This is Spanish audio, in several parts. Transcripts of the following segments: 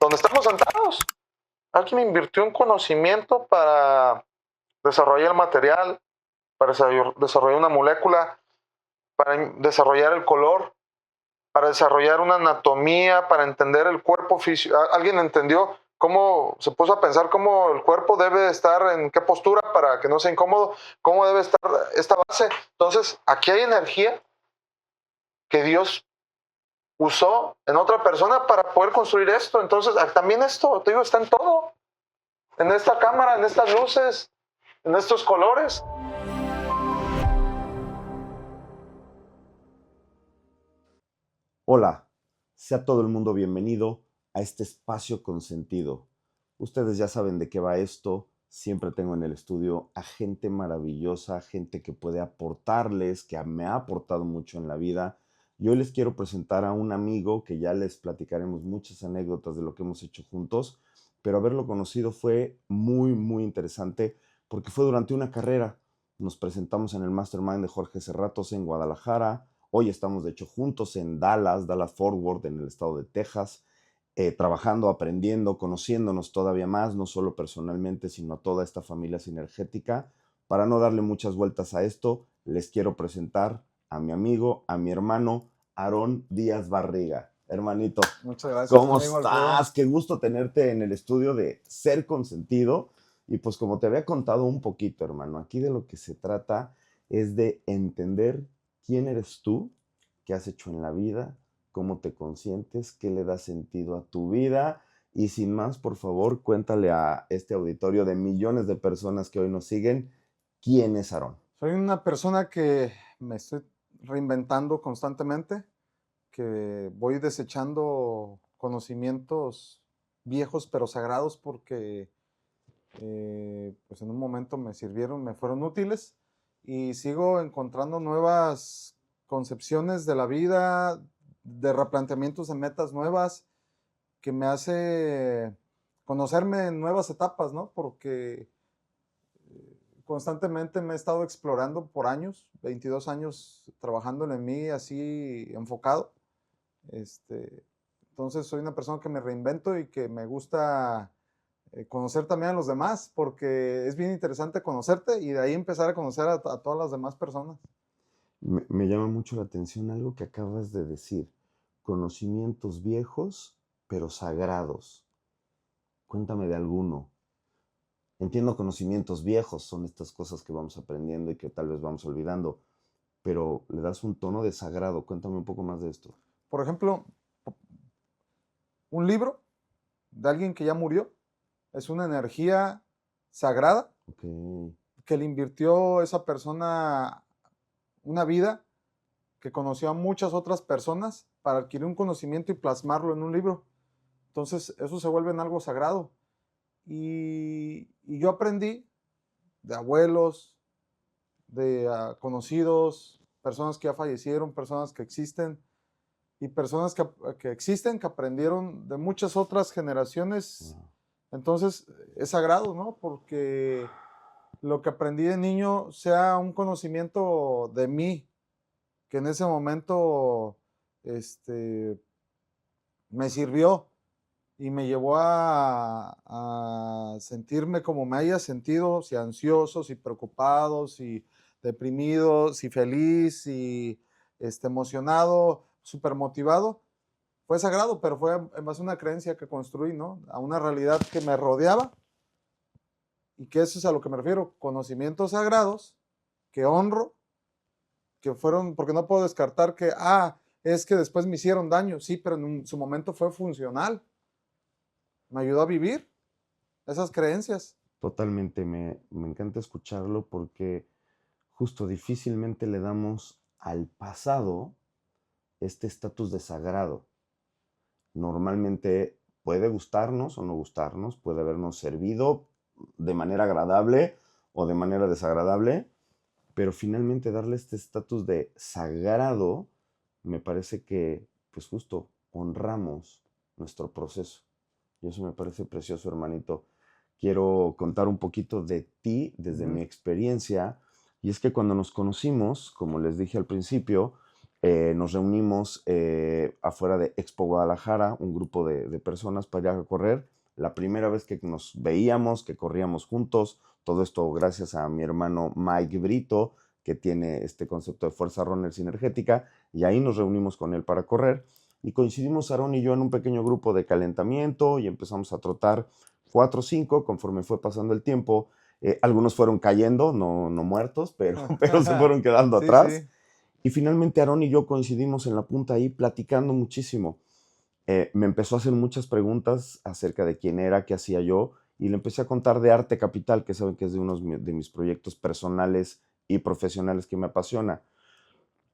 donde estamos sentados. Alguien invirtió en conocimiento para desarrollar el material, para desarrollar una molécula, para desarrollar el color, para desarrollar una anatomía, para entender el cuerpo físico. Alguien entendió cómo, se puso a pensar cómo el cuerpo debe estar, en qué postura para que no sea incómodo, cómo debe estar esta base. Entonces, aquí hay energía que Dios usó en otra persona para poder construir esto. Entonces, también esto, te digo, está en todo. En esta cámara, en estas luces, en estos colores. Hola, sea todo el mundo bienvenido a este espacio con sentido. Ustedes ya saben de qué va esto. Siempre tengo en el estudio a gente maravillosa, gente que puede aportarles, que me ha aportado mucho en la vida. Y hoy les quiero presentar a un amigo que ya les platicaremos muchas anécdotas de lo que hemos hecho juntos, pero haberlo conocido fue muy interesante porque fue durante una carrera. Nos presentamos en el Mastermind de Jorge Serratos en Guadalajara. Hoy estamos, de hecho, juntos en Dallas Fort Worth, en el estado de Texas, trabajando, aprendiendo, conociéndonos todavía más, no solo personalmente, sino a toda esta familia sinergética. Para no darle muchas vueltas a esto, les quiero presentar a mi amigo, a mi hermano, Aarón Díaz Barriga. Hermanito, muchas gracias, ¿cómo amigo estás? Alfredo. Qué gusto tenerte en el estudio de Ser Consentido. Y pues como te había contado un poquito, hermano, aquí de lo que se trata es de entender quién eres tú, qué has hecho en la vida, cómo te consientes, qué le da sentido a tu vida. Y sin más, por favor, cuéntale a este auditorio de millones de personas que hoy nos siguen, ¿quién es Aarón? Soy una persona que me estoy reinventando constantemente, que voy desechando conocimientos viejos pero sagrados porque pues en un momento me sirvieron, me fueron útiles y sigo encontrando nuevas concepciones de la vida, de replanteamientos de metas nuevas que me hace conocerme en nuevas etapas, ¿no? Porque constantemente me he estado explorando por años, 22 años trabajando en mí así enfocado. Entonces soy una persona que me reinvento y que me gusta conocer también a los demás, porque es bien interesante conocerte y de ahí empezar a conocer a todas las demás personas. Me llama mucho la atención algo que acabas de decir, conocimientos viejos, pero sagrados. Cuéntame de alguno. Entiendo conocimientos viejos, son estas cosas que vamos aprendiendo y que tal vez vamos olvidando, pero le das un tono de sagrado. Cuéntame un poco más de esto. Por ejemplo, un libro de alguien que ya murió es una energía sagrada Okay. que le invirtió esa persona una vida, que conoció a muchas otras personas para adquirir un conocimiento y plasmarlo en un libro. Entonces eso se vuelve en algo sagrado. Y yo aprendí de abuelos, de conocidos, personas que ya fallecieron, personas que existen y personas que existen, que aprendieron de muchas otras generaciones. Wow. Entonces es sagrado, ¿no? Porque lo que aprendí de niño sea un conocimiento de mí, que en ese momento me sirvió y me llevó a sentirme como me haya sentido, si ansioso, si preocupado, si deprimido, si feliz, si emocionado, súper motivado. Fue sagrado, pero fue en base a una creencia que construí, ¿no? A una realidad que me rodeaba y que eso es a lo que me refiero, conocimientos sagrados que honro, que fueron, porque no puedo descartar que, es que después me hicieron daño, sí, pero en su momento fue funcional, me ayudó a vivir esas creencias. Totalmente, me encanta escucharlo porque justo difícilmente le damos al pasado este estatus de sagrado. Normalmente puede gustarnos o no gustarnos, puede habernos servido de manera agradable o de manera desagradable, pero finalmente darle este estatus de sagrado, me parece que, pues justo, honramos nuestro proceso. Y eso me parece precioso, hermanito. Quiero contar un poquito de ti desde mi experiencia. Y es que cuando nos conocimos, como les dije al principio, nos reunimos afuera de Expo Guadalajara, un grupo de personas para ir a correr. La primera vez que nos veíamos, que corríamos juntos, todo esto gracias a mi hermano Mike Brito, que tiene este concepto de fuerza runner sinergética, y ahí nos reunimos con él para correr, y coincidimos Aarón y yo en un pequeño grupo de calentamiento, y empezamos a trotar 4 o 5 conforme fue pasando el tiempo. Algunos fueron cayendo, no muertos, pero se fueron quedando Sí, atrás. sí. Y finalmente Aarón y yo coincidimos en la punta ahí platicando muchísimo. Me empezó a hacer muchas preguntas acerca de quién era, qué hacía yo, y le empecé a contar de Arte Capital, que saben que es de uno de mis proyectos personales y profesionales que me apasiona.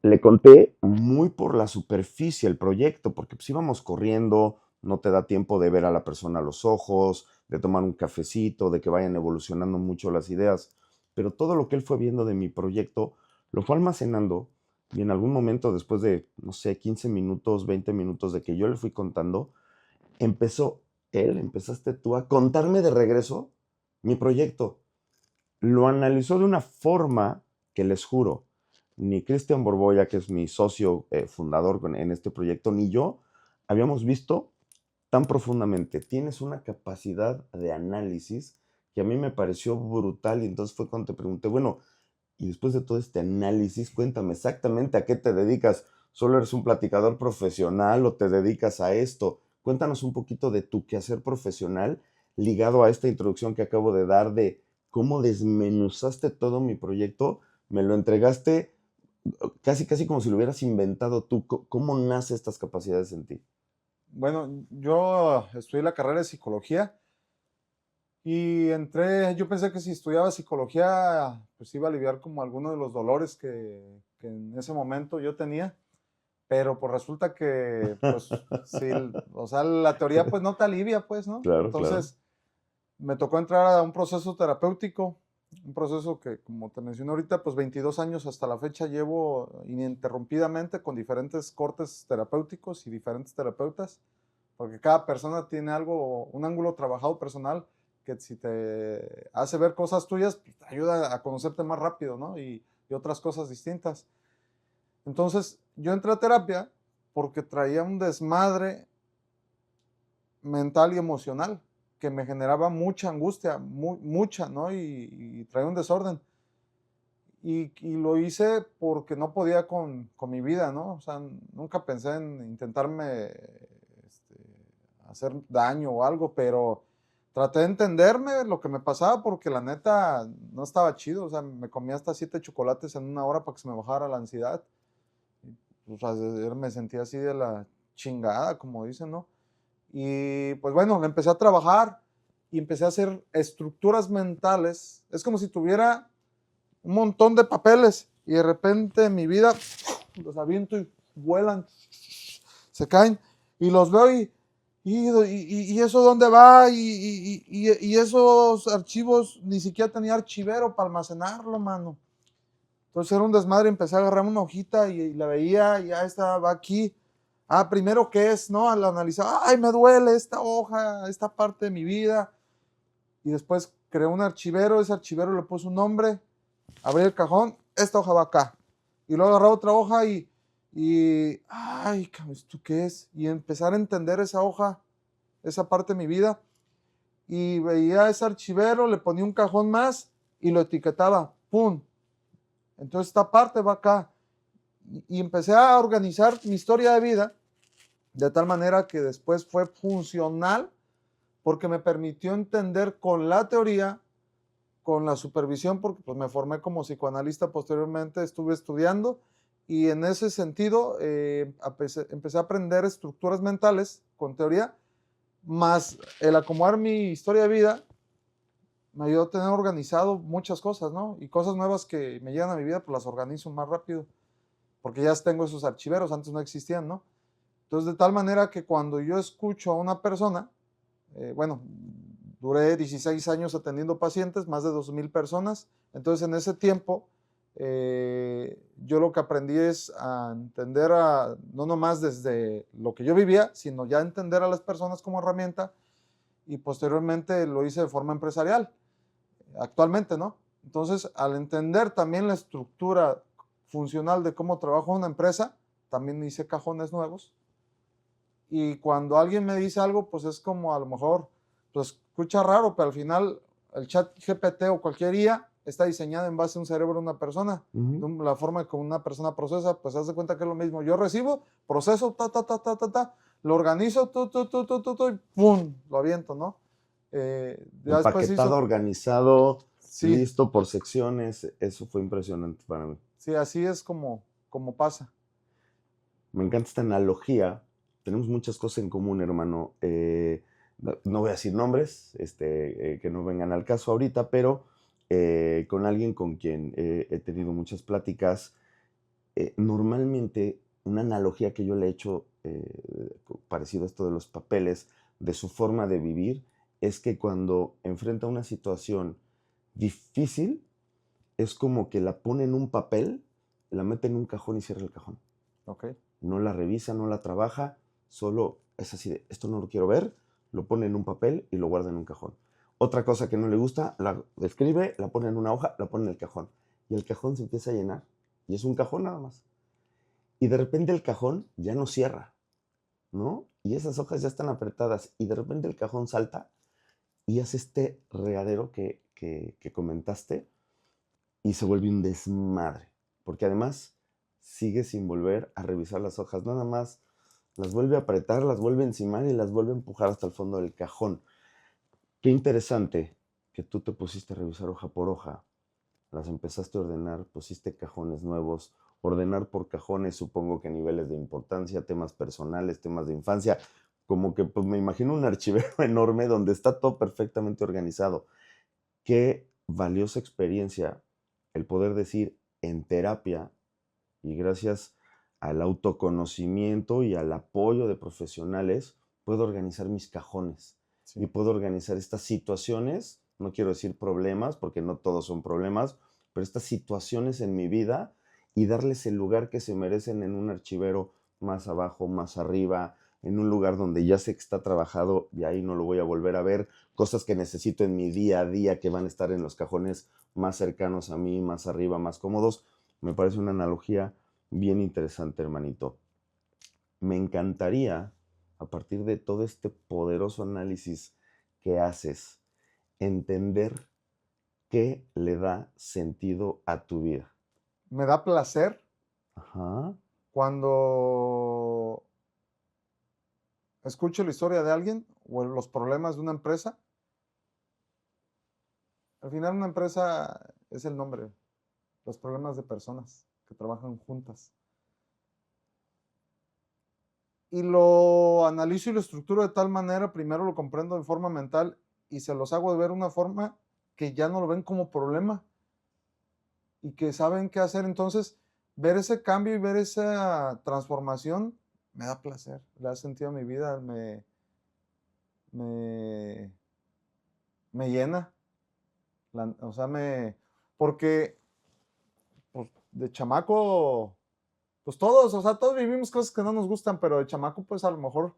Le conté muy por la superficie el proyecto, porque pues íbamos corriendo, no te da tiempo de ver a la persona a los ojos, de tomar un cafecito, de que vayan evolucionando mucho las ideas, pero todo lo que él fue viendo de mi proyecto lo fue almacenando y en algún momento después de, no sé, 15 minutos, 20 minutos de que yo le fui contando, empezaste tú a contarme de regreso mi proyecto. Lo analizó de una forma que les juro, ni Cristian Borboya, que es mi socio fundador en este proyecto, ni yo habíamos visto tan profundamente. Tienes una capacidad de análisis que a mí me pareció brutal y entonces fue cuando te pregunté, bueno, y después de todo este análisis, cuéntame exactamente a qué te dedicas. ¿Solo eres un platicador profesional o te dedicas a esto? Cuéntanos un poquito de tu quehacer profesional ligado a esta introducción que acabo de dar de cómo desmenuzaste todo mi proyecto, me lo entregaste casi como si lo hubieras inventado tú. ¿Cómo nace estas capacidades en ti? Bueno, yo estudié la carrera de psicología y yo pensé que si estudiaba psicología, pues iba a aliviar como algunos de los dolores que en ese momento yo tenía, pero pues resulta que, pues, sí, o sea, la teoría pues no te alivia, pues, ¿no? Claro, claro. Entonces, me tocó entrar a un proceso terapéutico, un proceso que, como te mencioné ahorita, pues 22 años hasta la fecha llevo ininterrumpidamente con diferentes cortes terapéuticos y diferentes terapeutas, porque cada persona tiene algo, un ángulo trabajado personal que si te hace ver cosas tuyas, pues, te ayuda a conocerte más rápido, ¿no? Y otras cosas distintas. Entonces, yo entré a terapia porque traía un desmadre mental y emocional que me generaba mucha angustia, mucha, ¿no? Y traía un desorden. Y lo hice porque no podía con mi vida, ¿no? O sea, nunca pensé en intentarme hacer daño o algo, pero traté de entenderme lo que me pasaba porque la neta no estaba chido. O sea, me comía hasta 7 chocolates en una hora para que se me bajara la ansiedad. O sea, me sentía así de la chingada, como dicen, ¿no? Y pues bueno, le empecé a trabajar y empecé a hacer estructuras mentales. Es como si tuviera un montón de papeles y de repente en mi vida los aviento y vuelan, se caen y los veo y eso dónde va y esos archivos ni siquiera tenía archivero para almacenarlo, mano. Entonces era un desmadre, empecé a agarrar una hojita y la veía y ya estaba aquí. Ah, primero, ¿qué es? ¿No? Al analizar, ay, me duele esta hoja, esta parte de mi vida. Y después creé un archivero, ese archivero le puse un nombre, abrí el cajón, esta hoja va acá. Y luego agarré otra hoja ay, ¿esto qué es? Y empezar a entender esa hoja, esa parte de mi vida. Y veía ese archivero, le ponía un cajón más y lo etiquetaba, ¡pum! Entonces esta parte va acá. Y empecé a organizar mi historia de vida de tal manera que después fue funcional porque me permitió entender con la teoría, con la supervisión, porque pues, me formé como psicoanalista posteriormente, estuve estudiando y en ese sentido empecé a aprender estructuras mentales con teoría, más el acomodar mi historia de vida me ayudó a tener organizado muchas cosas, ¿no? Y cosas nuevas que me llegan a mi vida, pues las organizo más rápido, porque ya tengo esos archiveros, antes no existían, ¿no? Entonces, de tal manera que cuando yo escucho a una persona, bueno, duré 16 años atendiendo pacientes, más de 2,000 personas, entonces en ese tiempo yo lo que aprendí es a entender no nomás desde lo que yo vivía, sino ya entender a las personas como herramienta y posteriormente lo hice de forma empresarial, actualmente, ¿no? Entonces, al entender también la estructura funcional de cómo trabaja una empresa, también hice cajones nuevos. Y cuando alguien me dice algo, pues es como a lo mejor, pues escucha raro, pero al final el chat GPT o cualquier IA está diseñada en base a un cerebro de una persona. La forma que una persona procesa, pues haz de cuenta que es lo mismo. Yo recibo, proceso, lo organizo, y ¡pum! Lo aviento, ¿no? Ya después Empaquetado, organizado, sí, listo por secciones. Eso fue impresionante para mí. sí, así es como pasa. Me encanta esta analogía. Tenemos muchas cosas en común, hermano. No voy a decir nombres, que no vengan al caso ahorita, pero con alguien con quien he tenido muchas pláticas, normalmente una analogía que yo le he hecho, parecido a esto de los papeles, de su forma de vivir, es que cuando enfrenta una situación difícil, es como que la pone en un papel, la mete en un cajón y cierra el cajón. Okay. No la revisa, no la trabaja, solo es así de, esto no lo quiero ver, lo pone en un papel y lo guarda en un cajón. Otra cosa que no le gusta, la escribe, la pone en una hoja, la pone en el cajón. Y el cajón se empieza a llenar. Y es un cajón nada más. Y de repente el cajón ya no cierra, ¿no? Y esas hojas ya están apretadas. Y de repente el cajón salta y hace este regadero que comentaste y se vuelve un desmadre. Porque además sigue sin volver a revisar las hojas. Nada más las vuelve a apretar, las vuelve a encimar y las vuelve a empujar hasta el fondo del cajón. Qué interesante que tú te pusiste a revisar hoja por hoja. Las empezaste a ordenar, pusiste cajones nuevos. Ordenar por cajones, supongo que niveles de importancia, temas personales, temas de infancia. Como que pues me imagino un archivero enorme donde está todo perfectamente organizado. Qué valiosa experiencia el poder decir en terapia y gracias al autoconocimiento y al apoyo de profesionales, puedo organizar mis cajones y puedo organizar estas situaciones, no quiero decir problemas, porque no todos son problemas, pero estas situaciones en mi vida y darles el lugar que se merecen en un archivero más abajo, más arriba, en un lugar donde ya sé que está trabajado y ahí no lo voy a volver a ver, cosas que necesito en mi día a día que van a estar en los cajones más cercanos a mí, más arriba, más cómodos. Me parece una analogía bien interesante, hermanito. Me encantaría, a partir de todo este poderoso análisis que haces, entender qué le da sentido a tu vida. Me da placer Ajá. cuando escucho la historia de alguien o los problemas de una empresa. Al final una empresa es el nombre, los problemas de personas que trabajan juntas. Y lo analizo y lo estructuro de tal manera, primero lo comprendo de forma mental y se los hago de ver una forma que ya no lo ven como problema y que saben qué hacer. Entonces, ver ese cambio y ver esa transformación me da placer, le da sentido a mi vida, me llena. O sea, porque pues, de chamaco, pues todos, o sea, todos vivimos cosas que no nos gustan, pero de chamaco, pues a lo mejor,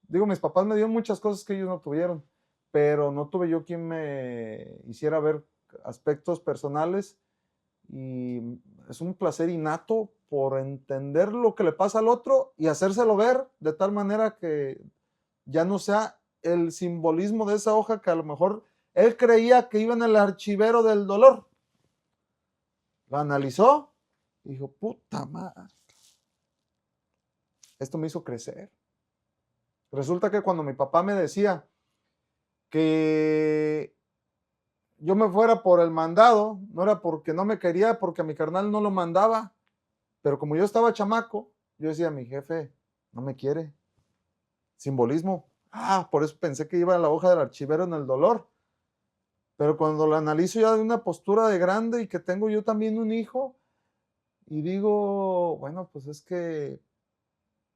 digo, mis papás me dieron muchas cosas que ellos no tuvieron, pero no tuve yo quien me hiciera ver aspectos personales y es un placer innato por entender lo que le pasa al otro y hacérselo ver de tal manera que ya no sea el simbolismo de esa hoja que a lo mejor él creía que iba en el archivero del dolor. Lo analizó y dijo, puta madre, esto me hizo crecer. Resulta que cuando mi papá me decía que yo me fuera por el mandado, no era porque no me quería, porque a mi carnal no lo mandaba, pero como yo estaba chamaco, yo decía, mi jefe no me quiere. Simbolismo. Por eso pensé que iba a la hoja del archivero en el dolor. Pero cuando lo analizo ya de una postura de grande y que tengo yo también un hijo, y digo, bueno, pues es que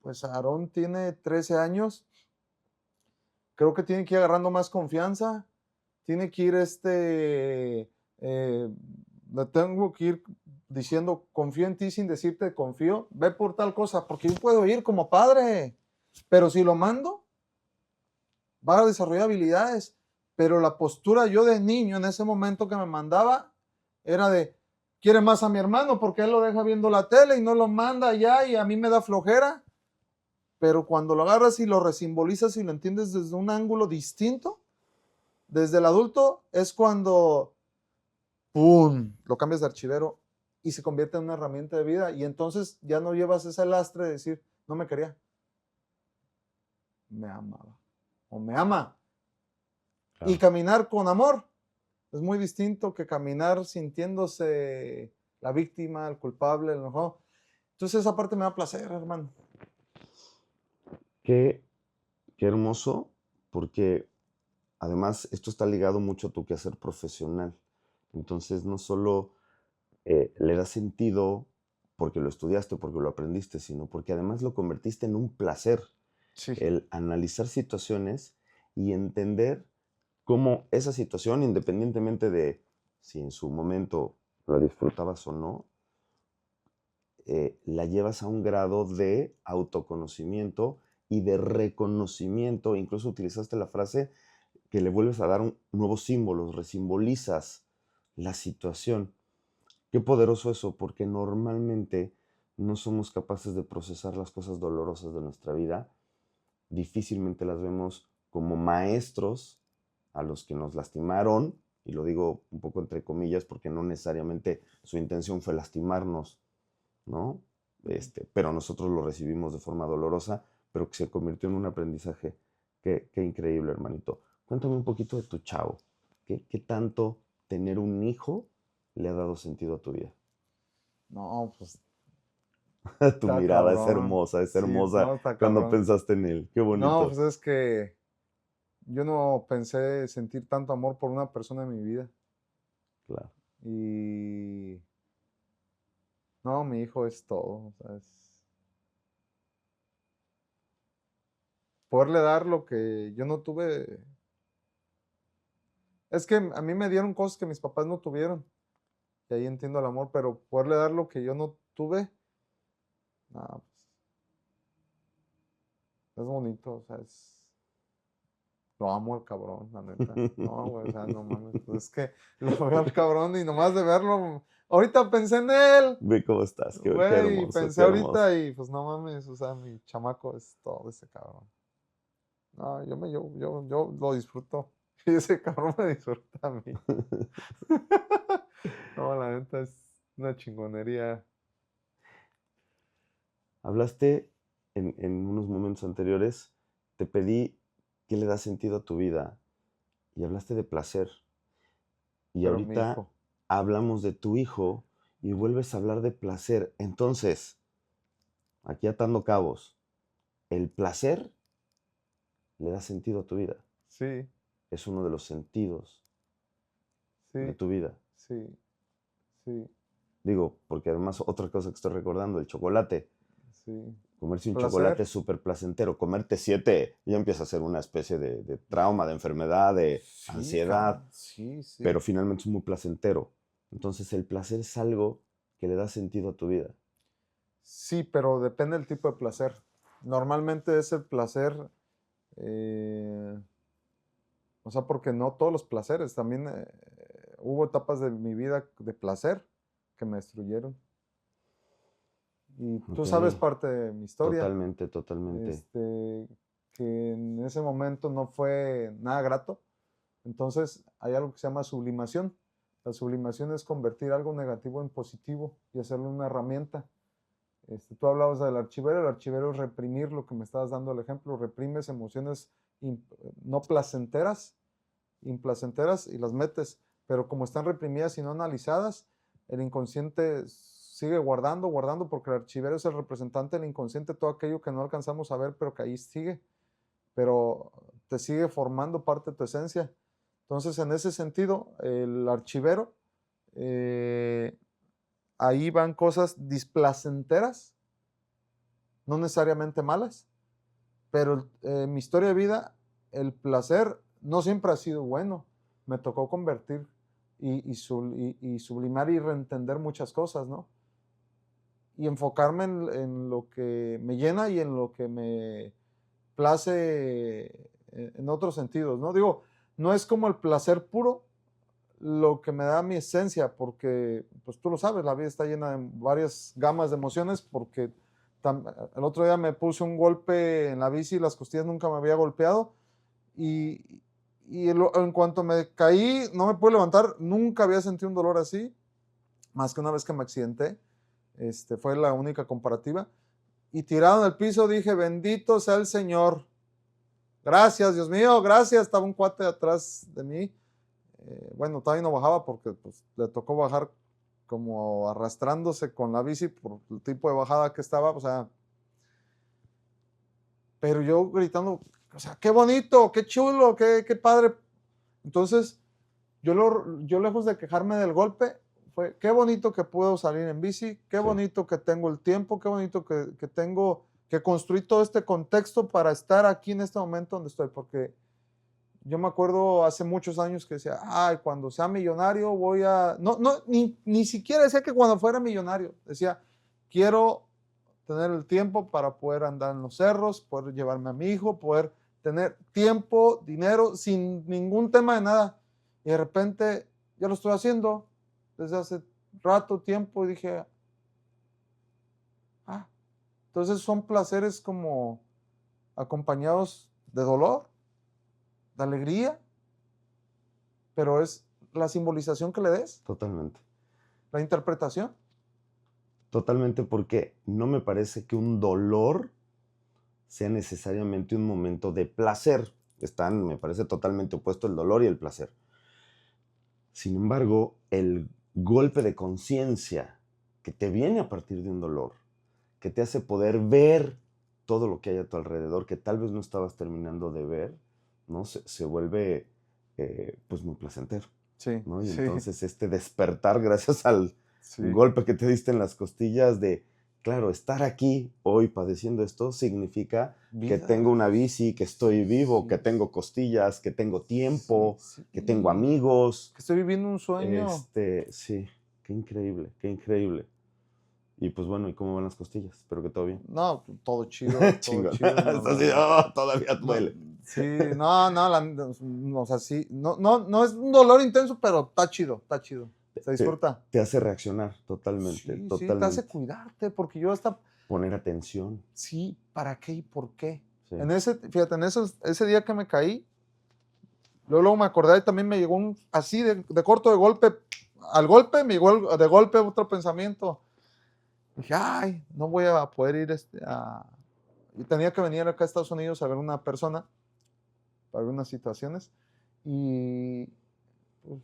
pues Aarón tiene 13 años, creo que tiene que ir agarrando más confianza, tiene que ir le tengo que ir diciendo, confío en ti sin decirte confío, ve por tal cosa, porque yo puedo ir como padre, pero si lo mando, va a desarrollar habilidades, pero la postura yo de niño en ese momento que me mandaba era de, quiere más a mi hermano porque él lo deja viendo la tele y no lo manda allá y a mí me da flojera. Pero cuando lo agarras y lo resimbolizas y lo entiendes desde un ángulo distinto, desde el adulto, es cuando, ¡pum!, lo cambias de archivero y se convierte en una herramienta de vida. Y entonces ya no llevas ese lastre de decir, no me quería, me amaba o me ama. Claro. Y caminar con amor es muy distinto que caminar sintiéndose la víctima, el culpable, el enojado. Entonces esa parte me da placer, hermano. Qué, qué hermoso, porque además esto está ligado mucho a tu quehacer profesional. Entonces no solo le da sentido porque lo estudiaste, porque lo aprendiste, sino porque además lo convertiste en un placer, Sí. el analizar situaciones y entender cómo esa situación, independientemente de si en su momento la disfrutabas o no, la llevas a un grado de autoconocimiento y de reconocimiento. Incluso utilizaste la frase que le vuelves a dar nuevos símbolos, resimbolizas la situación. Qué poderoso eso, porque normalmente no somos capaces de procesar las cosas dolorosas de nuestra vida. Difícilmente las vemos como maestros a los que nos lastimaron, y lo digo un poco entre comillas porque no necesariamente su intención fue lastimarnos, ¿no? Pero nosotros lo recibimos de forma dolorosa, pero que se convirtió en un aprendizaje. Qué increíble, hermanito. Cuéntame un poquito de tu chavo. ¿Qué tanto tener un hijo le ha dado sentido a tu vida? No, pues Tu está mirada cabrón. es Sí, hermosa no, está cuando cabrón. pensaste en él. Qué No, bonito. pues es que yo no pensé sentir tanto amor por una persona en mi vida. Claro. Y no, mi hijo es todo. O sea, es poderle dar lo que yo no tuve. Es que a mí me dieron cosas que mis papás no tuvieron. Y ahí entiendo el amor, pero poderle dar lo que yo no tuve, no, pues es bonito. O sea, lo amo al cabrón, la neta. No, güey, o sea, no mames. Pues es que lo veo al cabrón y nomás de verlo. Ahorita pensé en él. Ve cómo estás. Qué Güey, y hermoso, pensé qué hermoso. ahorita y pues no mames, o sea, mi chamaco es todo ese cabrón. No, yo lo disfruto. Y ese cabrón me disfruta a mí. No, la neta es una chingonería. Hablaste en unos momentos anteriores, te pedí qué le da sentido a tu vida y hablaste de placer. Y Pero mi ahorita hijo, hablamos de tu hijo y vuelves a hablar de placer. Entonces, aquí atando cabos, el placer le da sentido a tu vida. sí, Es uno de los sentidos de sí, tu vida. sí, sí, Digo, porque además otra cosa que estoy recordando, el chocolate. sí. Comerse un chocolate Placer. es súper placentero. Comerte 7 ya empieza a ser una especie de trauma, de enfermedad, de Sí, ansiedad, cabrón. Sí, pero sí. finalmente es muy placentero. Entonces el placer es algo que le da sentido a tu vida. Sí, pero depende del tipo de placer. Normalmente es el placer, eh, o sea, porque no todos los placeres, también hubo etapas de mi vida de placer que me destruyeron. Y tú Ok, sabes parte de mi historia, totalmente, totalmente. que en ese momento no fue nada grato. Entonces hay algo que se llama sublimación. La sublimación es convertir algo negativo en positivo y hacerlo una herramienta. Tú hablabas del archivero, el archivero es reprimir lo que me estabas dando el ejemplo, reprimes emociones no placenteras, implacenteras y las metes, pero como están reprimidas y no analizadas, el inconsciente sigue guardando, guardando, porque el archivero es el representante del inconsciente, todo aquello que no alcanzamos a ver, pero que ahí sigue, pero te sigue formando parte de tu esencia. Entonces, en ese sentido, el archivero, eh, ahí van cosas displacenteras, no necesariamente malas, pero en mi historia de vida, el placer no siempre ha sido bueno. Me tocó convertir y sublimar y reentender muchas cosas, ¿no? Y enfocarme en lo que me llena y en lo que me place en otros sentidos, ¿no? Digo, no es como el placer puro, lo que me da mi esencia, porque pues tú lo sabes, la vida está llena de varias gamas de emociones, porque el otro día me puse un golpe en la bici, las costillas nunca me había golpeado, y, en cuanto me caí, no me pude levantar, nunca había sentido un dolor así, más que una vez que me accidenté, fue la única comparativa, y tirado en el piso dije, bendito sea el Señor, gracias, Dios mío, gracias, estaba un cuate atrás de mí, bueno, todavía no bajaba porque pues, le tocó bajar como arrastrándose con la bici por el tipo de bajada que estaba, o sea, pero yo gritando, o sea, qué bonito, qué chulo, qué padre. Entonces, yo lejos de quejarme del golpe, fue qué bonito que puedo salir en bici, qué Sí, bonito que tengo el tiempo, qué bonito que tengo, que construí todo este contexto para estar aquí en este momento donde estoy, porque yo me acuerdo hace muchos años que decía, ay, cuando sea millonario voy a... No, no, ni siquiera decía que cuando fuera millonario. Decía, quiero tener el tiempo para poder andar en los cerros, poder llevarme a mi hijo, poder tener tiempo, dinero, sin ningún tema de nada. Y de repente ya lo estoy haciendo desde hace rato, tiempo, y dije, ah, entonces son placeres como acompañados de dolor, de alegría, pero es la simbolización que le des, totalmente. la interpretación. Totalmente, porque no me parece que un dolor sea necesariamente un momento de placer. Están, me parece totalmente opuesto el dolor y el placer. Sin embargo, el golpe de conciencia que te viene a partir de un dolor, que te hace poder ver todo lo que hay a tu alrededor, que tal vez no estabas terminando de ver, ¿no? Se vuelve pues muy placentero, Sí, ¿no? Y sí, entonces este despertar gracias al sí. golpe que te diste en las costillas de, claro, estar aquí hoy padeciendo esto significa que Vida. tengo una bici, que estoy vivo, Sí, que tengo costillas, que tengo sí, tiempo, sí. que tengo amigos. Que estoy viviendo un sueño. Sí, qué increíble, qué increíble. Y pues bueno, ¿y cómo van las costillas? Espero que todo bien. No, todo chido, todo Chingón. chido. No, Está así, todavía no, duele. sí, no, o sea, sí, no es un dolor intenso, pero está chido, está chido. Se Te, disfruta. te hace reaccionar totalmente, Sí, sí, te hace totalmente. cuidarte, porque yo hasta, Poner atención. sí, ¿para qué y por qué? Sí. Fíjate, ese día que me caí, luego me acordé y también me llegó así de corto de golpe, al golpe me llegó de golpe otro pensamiento. Dije, ay, no voy a poder ir y tenía que venir acá a Estados Unidos a ver una persona para algunas situaciones y pues,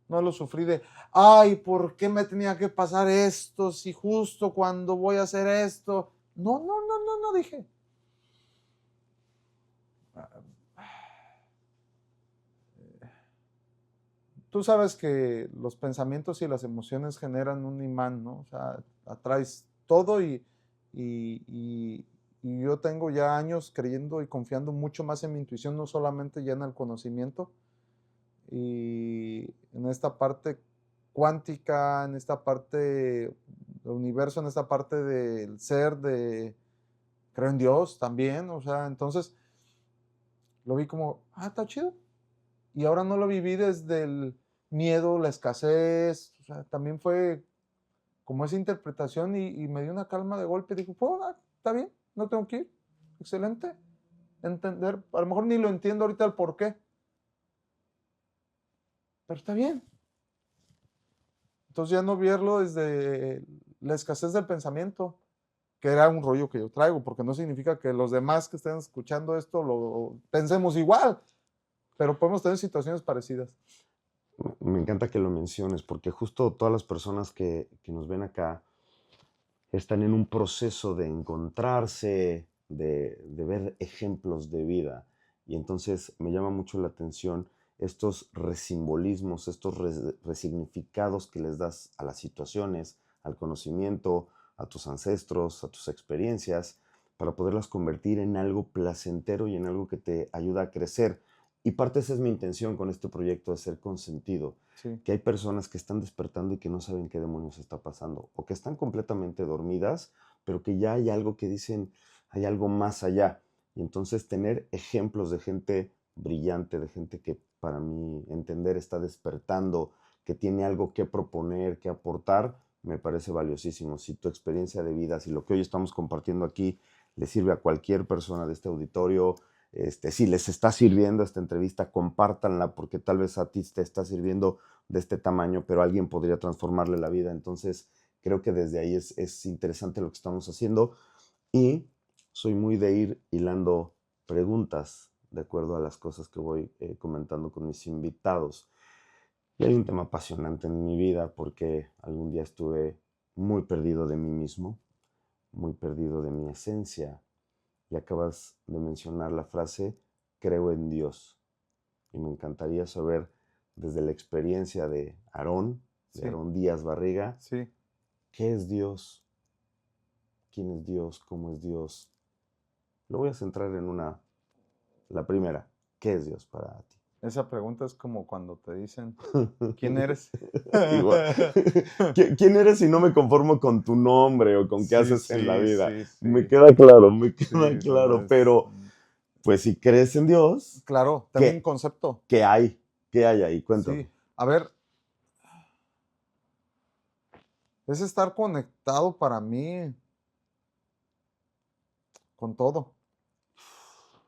no lo sufrí de, ay, ¿por qué me tenía que pasar esto si justo cuando voy a hacer esto? No, no, no, no, no, dije. Tú sabes que los pensamientos y las emociones generan un imán, ¿no? O sea, atraes todo y yo tengo ya años creyendo y confiando mucho más en mi intuición, no solamente ya en el conocimiento, y en esta parte cuántica, en esta parte del universo, en esta parte del ser, creo en Dios también, o sea, entonces lo vi como, está chido. Y ahora no lo viví desde el miedo, la escasez, o sea, también fue como esa interpretación y me dio una calma de golpe. Digo, está bien, no tengo que ir, excelente. Entender, a lo mejor ni lo entiendo ahorita el por qué, pero está bien. Entonces ya no verlo desde la escasez del pensamiento, que era un rollo que yo traigo, porque no significa que los demás que estén escuchando esto lo pensemos igual, pero podemos tener situaciones parecidas. Me encanta que lo menciones porque justo todas las personas que nos ven acá están en un proceso de encontrarse, de ver ejemplos de vida. Y entonces me llama mucho la atención estos resimbolismos, estos resignificados que les das a las situaciones, al conocimiento, a tus ancestros, a tus experiencias, para poderlas convertir en algo placentero y en algo que te ayuda a crecer. Y parte esa es mi intención con este proyecto de ser consentido, Sí, que hay personas que están despertando y que no saben qué demonios está pasando, o que están completamente dormidas, pero que ya hay algo que dicen, hay algo más allá. Y entonces tener ejemplos de gente brillante, de gente que para mí entender está despertando, que tiene algo que proponer, que aportar, me parece valiosísimo. Si tu experiencia de vida, si lo que hoy estamos compartiendo aquí le sirve a cualquier persona de este auditorio, si les está sirviendo esta entrevista, compártanla porque tal vez a ti te está sirviendo de este tamaño, pero alguien podría transformarle la vida. Entonces, creo que desde ahí es interesante lo que estamos haciendo y soy muy de ir hilando preguntas de acuerdo a las cosas que voy comentando con mis invitados. Y hay un tema apasionante en mi vida porque algún día estuve muy perdido de mí mismo, muy perdido de mi esencia. Y acabas de mencionar la frase, creo en Dios. Y me encantaría saber desde la experiencia de Sí, Aarón Díaz Barriga, sí. ¿qué es Dios? ¿Quién es Dios? ¿Cómo es Dios? Lo voy a centrar en la primera. ¿Qué es Dios para ti? Esa pregunta es como cuando te dicen, ¿quién eres? Igual. ¿Quién eres si no me conformo con tu nombre o con qué Sí, haces en la sí, vida? sí, Me sí. queda claro, me Sí, queda no claro, es. pero pues si crees en Dios, Claro, tengo un ¿qué, concepto. qué hay? ¿Qué hay ahí? Sí. Cuéntame. A ver, es estar conectado para mí con todo.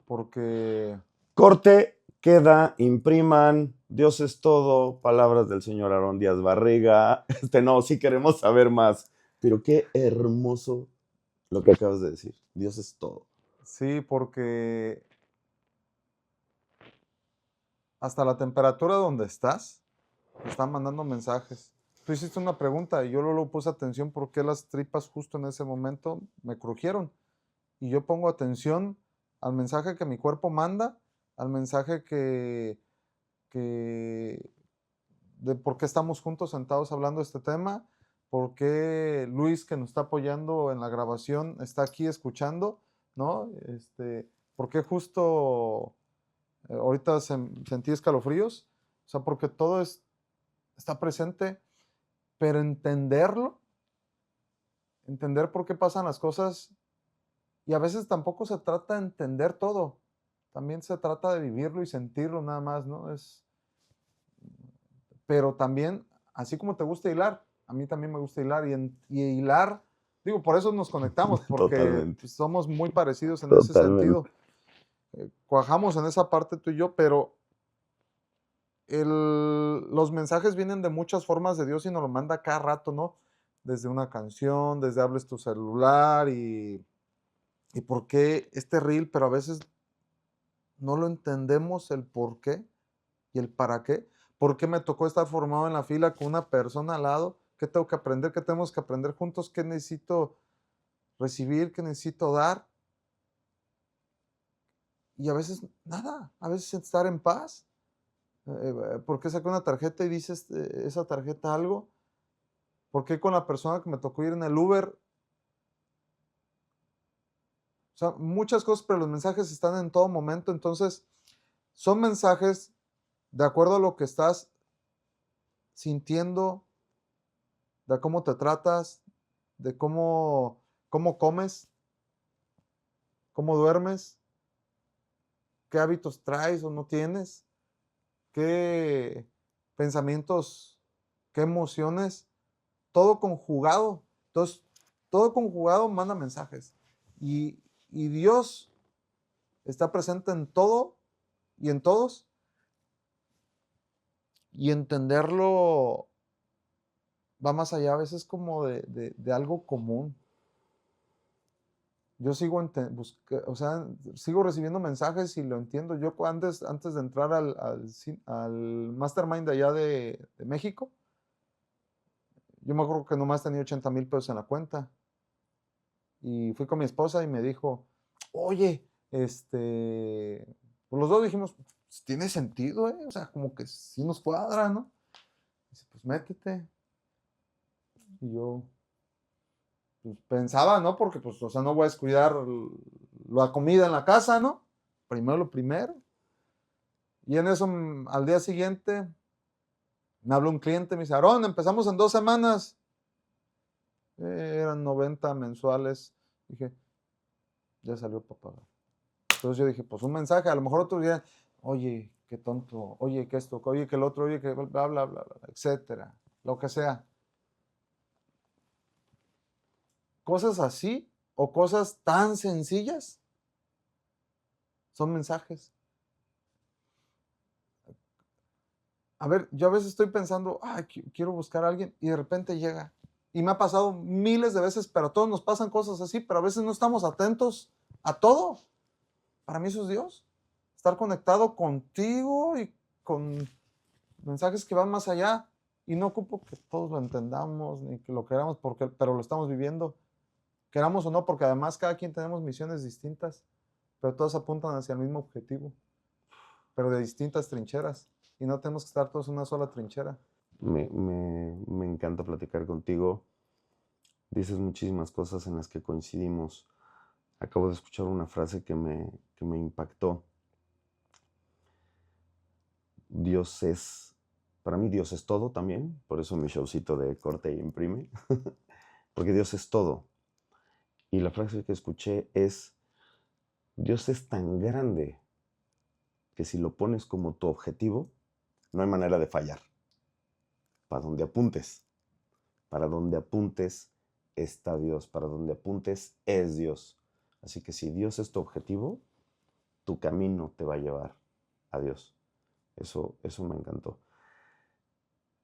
Porque Corte, queda, impriman, Dios es todo, palabras del señor Aarón Díaz Barriga. No, sí queremos saber más, pero qué hermoso lo que acabas de decir. Dios es todo. sí, porque hasta la temperatura donde estás, te están mandando mensajes. Tú hiciste una pregunta y yo luego puse atención porque las tripas justo en ese momento me crujieron. Y yo pongo atención al mensaje que mi cuerpo manda, al mensaje que de por qué estamos juntos sentados hablando de este tema, por qué Luis, que nos está apoyando en la grabación, está aquí escuchando, ¿no? Por qué justo ahorita sentí escalofríos, o sea, porque todo está presente, pero entender por qué pasan las cosas, y a veces tampoco se trata de entender todo, también se trata de vivirlo y sentirlo nada más, ¿no? Pero también, así como te gusta hilar, a mí también me gusta hilar y hilar, digo, por eso nos conectamos, porque Totalmente, pues, somos muy parecidos en ese totalmente. sentido. Cuajamos en esa parte tú y yo, pero los mensajes vienen de muchas formas de Dios y nos lo manda cada rato, ¿no? Desde una canción, desde hables tu celular y por qué este reel, pero a veces no lo entendemos el por qué y el para qué. ¿Por qué me tocó estar formado en la fila con una persona al lado? ¿Qué tengo que aprender? ¿Qué tenemos que aprender juntos? ¿Qué necesito recibir? ¿Qué necesito dar? Y a veces nada, a veces estar en paz. ¿Por qué saqué una tarjeta y dices esa tarjeta algo? ¿Por qué con la persona que me tocó ir en el Uber? O sea, muchas cosas, pero los mensajes están en todo momento. Entonces, son mensajes de acuerdo a lo que estás sintiendo, de cómo te tratas, de cómo comes, cómo duermes, qué hábitos traes o no tienes, qué pensamientos, qué emociones, todo conjugado. Entonces, todo conjugado manda mensajes. Y Dios está presente en todo y en todos. Y entenderlo va más allá, a veces como de algo común. Yo sigo, o sea, sigo recibiendo mensajes y lo entiendo. Yo antes de entrar al Mastermind de allá de México, yo me acuerdo que nomás tenía 80,000 pesos en la cuenta. Y fui con mi esposa y me dijo, oye, pues los dos dijimos, pues tiene sentido, ¿eh? O sea, como que sí nos cuadra, ¿no? Dice, pues métete. Y yo pues, pensaba, ¿no? Porque, pues, o sea, no voy a descuidar la comida en la casa, ¿no? Primero lo primero. Y en eso, al día siguiente, me habló un cliente, me dice, Aarón, empezamos en 2 semanas. Eran 90 mensuales. Dije, ya salió para pagar. Entonces yo dije, pues un mensaje, a lo mejor otro día, oye, qué tonto, oye, que esto, oye, que el otro, oye, que bla, bla, bla, bla, etcétera, lo que sea. Cosas así o cosas tan sencillas son mensajes. A ver, yo a veces estoy pensando, ay, quiero buscar a alguien y de repente llega. Y me ha pasado miles de veces, pero a todos nos pasan cosas así, pero a veces no estamos atentos a todo. Para mí eso es Dios. Estar conectado contigo y con mensajes que van más allá. Y no ocupo que todos lo entendamos ni que lo queramos, pero lo estamos viviendo. Queramos o no, porque además cada quien tenemos misiones distintas, pero todas apuntan hacia el mismo objetivo, pero de distintas trincheras. Y no tenemos que estar todos en una sola trinchera. Me encanta platicar contigo. Dices muchísimas cosas en las que coincidimos. Acabo de escuchar una frase que me impactó. Dios es, para mí Dios es todo también, por eso mi showcito de corte y imprime, porque Dios es todo. Y la frase que escuché es, Dios es tan grande que si lo pones como tu objetivo, no hay manera de fallar. Para donde apuntes está Dios, para donde apuntes es Dios. Así que si Dios es tu objetivo, tu camino te va a llevar a Dios. Eso me encantó.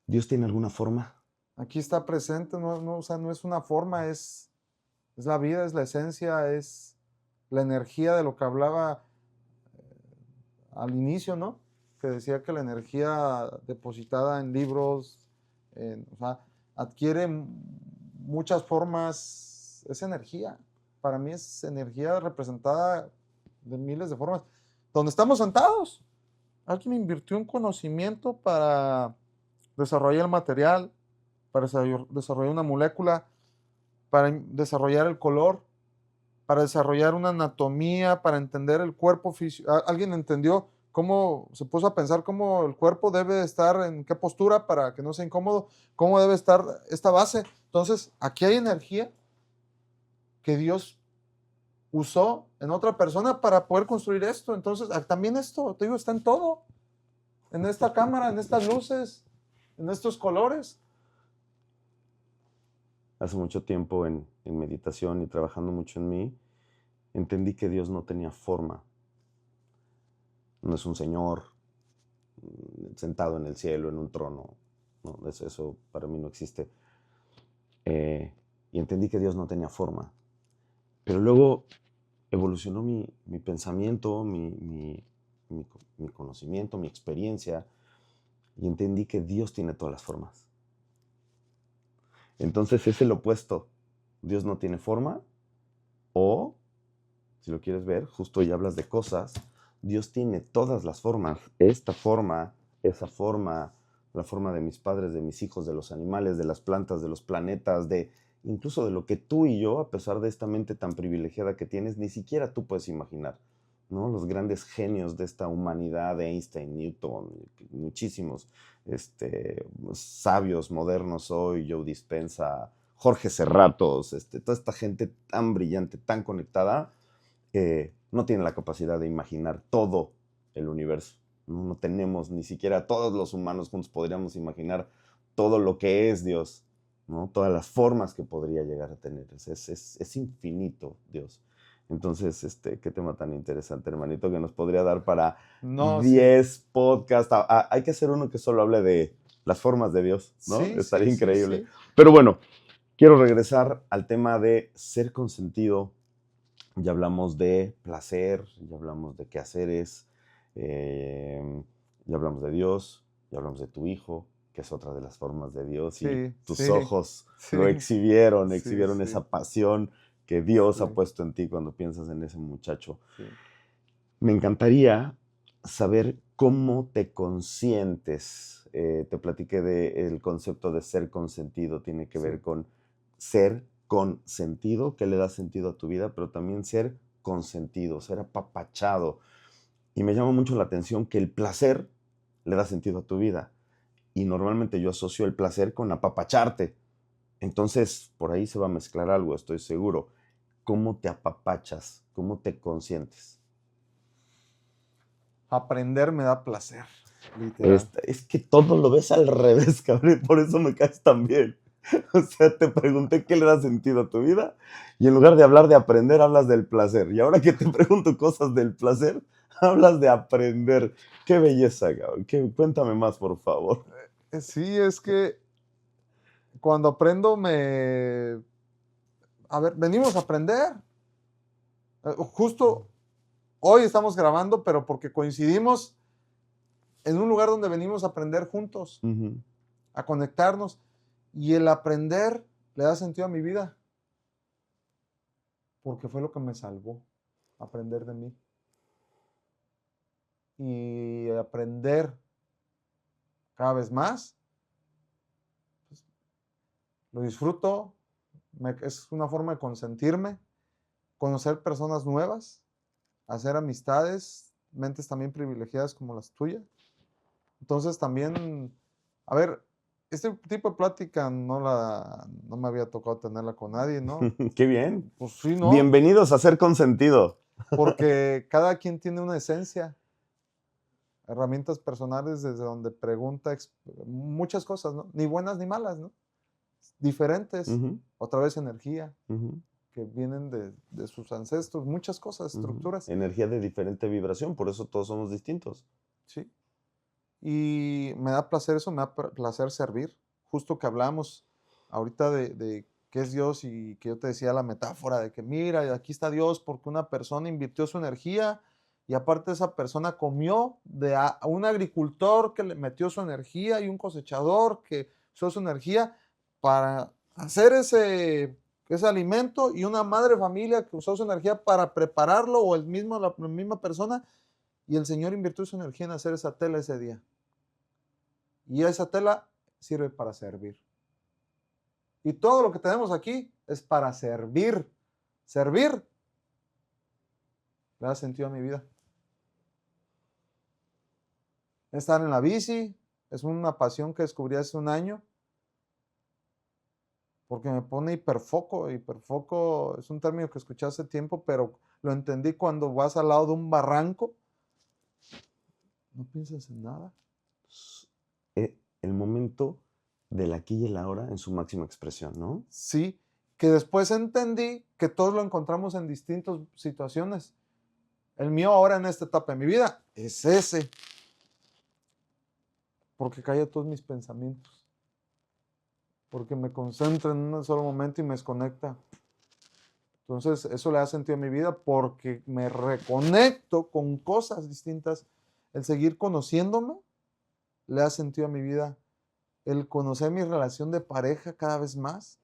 ¿Dios tiene alguna forma? Aquí está presente, o sea, no es una forma, es la vida, es la esencia, es la energía de lo que hablaba al inicio, ¿no? Que decía que la energía depositada en libros, o sea, adquiere muchas formas, es energía. Para mí es energía representada de miles de formas. Donde estamos sentados, alguien invirtió un conocimiento para desarrollar el material, para desarrollar una molécula, para desarrollar el color, para desarrollar una anatomía, para entender el cuerpo físico. Alguien entendió cómo, se puso a pensar cómo el cuerpo debe estar, en qué postura para que no sea incómodo, cómo debe estar esta base. Entonces, aquí hay energía que Dios usó en otra persona para poder construir esto. Entonces, también esto, te digo, está en todo. En esta cámara, en estas luces, en estos colores. Hace mucho tiempo en meditación y trabajando mucho en mí, entendí que Dios no tenía forma. No es un señor sentado en el cielo, en un trono. No, eso para mí no existe. Y entendí que Dios no tenía forma. Pero luego evolucionó mi pensamiento, mi conocimiento, mi experiencia, y entendí que Dios tiene todas las formas. Entonces es el opuesto. Dios no tiene forma, o, si lo quieres ver, justo ya hablas de cosas, Dios tiene todas las formas. Esta forma, esa forma, la forma de mis padres, de mis hijos, de los animales, de las plantas, de los planetas, incluso de lo que tú y yo, a pesar de esta mente tan privilegiada que tienes, ni siquiera tú puedes imaginar, ¿no? Los grandes genios de esta humanidad, de Einstein, Newton, muchísimos sabios modernos hoy, Joe Dispenza, Jorge Serratos, toda esta gente tan brillante, tan conectada, no tiene la capacidad de imaginar todo el universo. No tenemos, ni siquiera todos los humanos juntos podríamos imaginar todo lo que es Dios, ¿no? Todas las formas que podría llegar a tener. Es infinito Dios. Entonces, qué tema tan interesante, hermanito, que nos podría dar para No, 10 sí. podcasts. Hay que hacer uno que solo hable de las formas de Dios, ¿no? Sí, Estaría sí, sí, increíble. sí. Pero bueno, quiero regresar al tema de ser consentido. Ya hablamos de placer, ya hablamos de quehaceres, ya hablamos de Dios, ya hablamos de tu hijo, que es otra de las formas de Dios, y Sí, tus sí, ojos lo sí, exhibieron sí, esa sí, pasión que Dios ha sí, puesto en ti cuando piensas en ese muchacho. sí. Me encantaría saber cómo te consientes. Te platiqué del concepto de ser consentido. Tiene que ver Sí. con ser consentido, que le da sentido a tu vida, pero también ser consentido, ser apapachado. Y me llama mucho la atención que el placer le da sentido a tu vida. Y normalmente yo asocio el placer con apapacharte. Entonces, por ahí se va a mezclar algo, estoy seguro. ¿Cómo te apapachas? ¿Cómo te consientes? Aprender me da placer, literal. Es que todo lo ves al revés, cabrón, y por eso me caes tan bien. O sea, te pregunté qué le da sentido a tu vida y en lugar de hablar de aprender, hablas del placer. Y ahora que te pregunto cosas del placer, hablas de aprender. Qué belleza, cabrón. Cuéntame más, por favor. Sí, es que cuando aprendo A ver, venimos a aprender. Justo hoy estamos grabando, pero porque coincidimos en un lugar donde venimos a aprender juntos, Ujú. a conectarnos. Y el aprender le da sentido a mi vida, porque fue lo que me salvó, aprender de mí. Y aprender cada vez más, pues, lo disfruto, es una forma de consentirme, conocer personas nuevas, hacer amistades, mentes también privilegiadas como las tuyas. Entonces también, a ver, este tipo de plática no me había tocado tenerla con nadie, ¿no? Qué bien. Pues sí, ¿no? Bienvenidos a Ser Consentido. Porque cada quien tiene una esencia, herramientas personales desde donde pregunta muchas cosas, ¿no? Ni buenas ni malas, ¿no? Diferentes, Ujú, otra vez energía, ujú, que vienen de sus ancestros, muchas cosas, ujú. estructuras, Energía de diferente vibración, por eso todos somos distintos. ¿sí? Y me da placer eso, me da placer servir. Justo que hablamos ahorita de qué es Dios y que yo te decía la metáfora de que mira, aquí está Dios porque una persona invirtió su energía y aparte esa persona comió a un agricultor que le metió su energía y un cosechador que usó su energía para hacer ese alimento y una madre familia que usó su energía para prepararlo o la misma persona y el Señor invirtió su energía en hacer esa tela ese día. Y esa tela sirve para servir. Y todo lo que tenemos aquí es para servir. Servir le da sentido a mi vida. Estar en la bici es una pasión que descubrí hace un año porque me pone hiperfoco. Hiperfoco es un término que escuché hace tiempo, pero lo entendí cuando vas al lado de un barranco. No piensas en nada. El momento del aquí y el ahora en su máxima expresión, ¿no? Sí, que después entendí que todos lo encontramos en distintas situaciones. El mío ahora en esta etapa de mi vida es ese, porque calla todos mis pensamientos, porque me concentro en un solo momento y me desconecta. Entonces, eso le da sentido a mi vida porque me reconecto con cosas distintas. El seguir conociéndome le da sentido a mi vida. El conocer mi relación de pareja cada vez más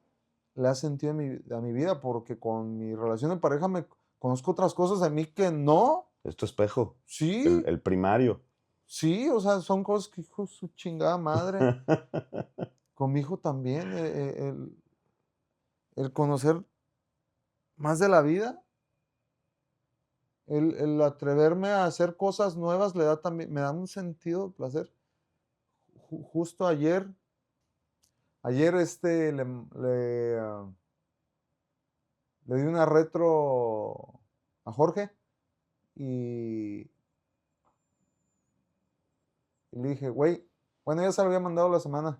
le da sentido a mi vida porque con mi relación de pareja me conozco otras cosas de mí que no. Es tu espejo, Sí, el primario. sí, o sea, son cosas que hijo de su chingada madre. Con mi hijo también, el conocer más de la vida, el atreverme a hacer cosas nuevas le da también, me da un sentido de placer. Justo ayer le di una retro a Jorge y, y le dije, güey, bueno, ya se lo había mandado la semana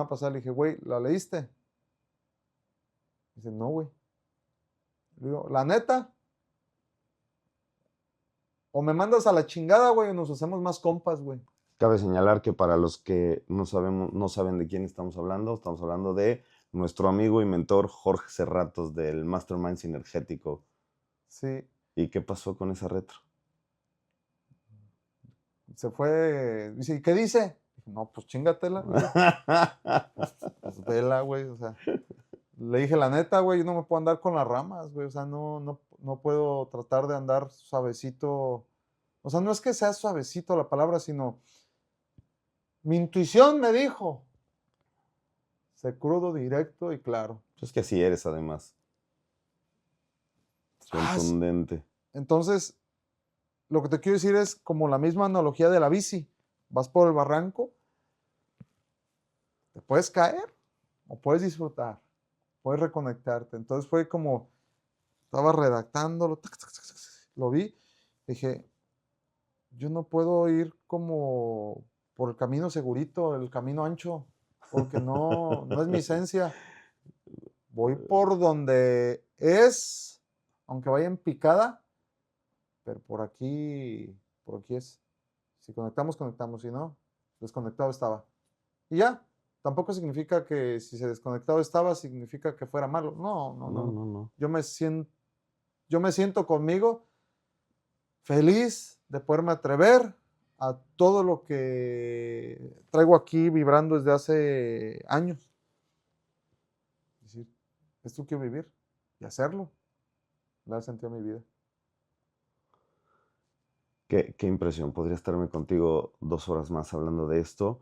pasada, le dije, güey, ¿la leíste? Dice, no, güey. Le digo, la neta, o me mandas a la chingada, güey, o nos hacemos más compas, güey. Cabe señalar que para los que no saben de quién estamos hablando de nuestro amigo y mentor Jorge Serratos del Mastermind Sinergético. Sí, ¿Y qué pasó con esa retro? se fue, dice, ¿y qué dice? Dije, no, pues chingatela, güey. Pues vela, güey, o sea. Le dije, la neta, güey, yo no me puedo andar con las ramas, güey, o sea, no puedo tratar de andar suavecito. O sea, no es que sea suavecito la palabra, sino mi intuición me dijo, sé crudo, directo y claro. Es que así eres, además. Contundente. Entonces, lo que te quiero decir es como la misma analogía de la bici. Vas por el barranco, te puedes caer o puedes disfrutar, puedes reconectarte. Entonces fue como, estaba redactándolo, lo vi, dije, yo no puedo ir como por el camino segurito, el camino ancho, porque no es mi esencia. Voy por donde es, aunque vaya en picada, pero por aquí es. Si conectamos, conectamos, si no, desconectado estaba. Y ya, tampoco significa que si se desconectado estaba, significa que fuera malo. No, no, no, No, no. no, no. Yo me siento conmigo feliz de poderme atrever a todo lo que traigo aquí vibrando desde hace años. Es decir, esto quiero vivir y hacerlo. Le da sentido a mi vida. Qué impresión. Podría estarme contigo 2 horas más hablando de esto.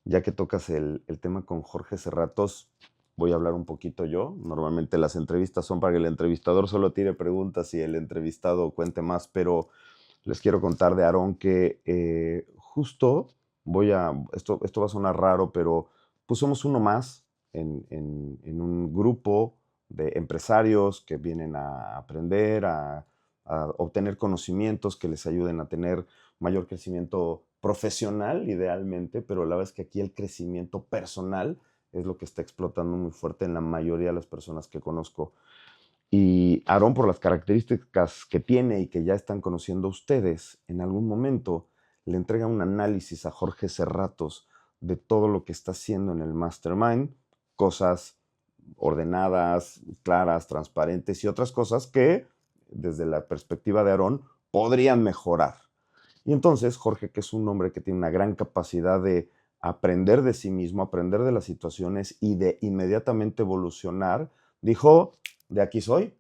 Ya que tocas el tema con Jorge Serratos, voy a hablar un poquito yo. Normalmente las entrevistas son para que el entrevistador solo tire preguntas y el entrevistado cuente más, pero les quiero contar de Aarón que justo esto va a sonar raro, pero pues somos uno más en un grupo de empresarios que vienen a aprender, a obtener conocimientos que les ayuden a tener mayor crecimiento profesional, idealmente, pero la verdad es que aquí el crecimiento personal es lo que está explotando muy fuerte en la mayoría de las personas que conozco. Y Aarón, por las características que tiene y que ya están conociendo ustedes, en algún momento le entrega un análisis a Jorge Serratos de todo lo que está haciendo en el Mastermind, cosas ordenadas, claras, transparentes y otras cosas que, desde la perspectiva de Aarón, podrían mejorar. Y entonces Jorge, que es un hombre que tiene una gran capacidad de aprender de sí mismo, aprender de las situaciones y de inmediatamente evolucionar, dijo, de aquí soy,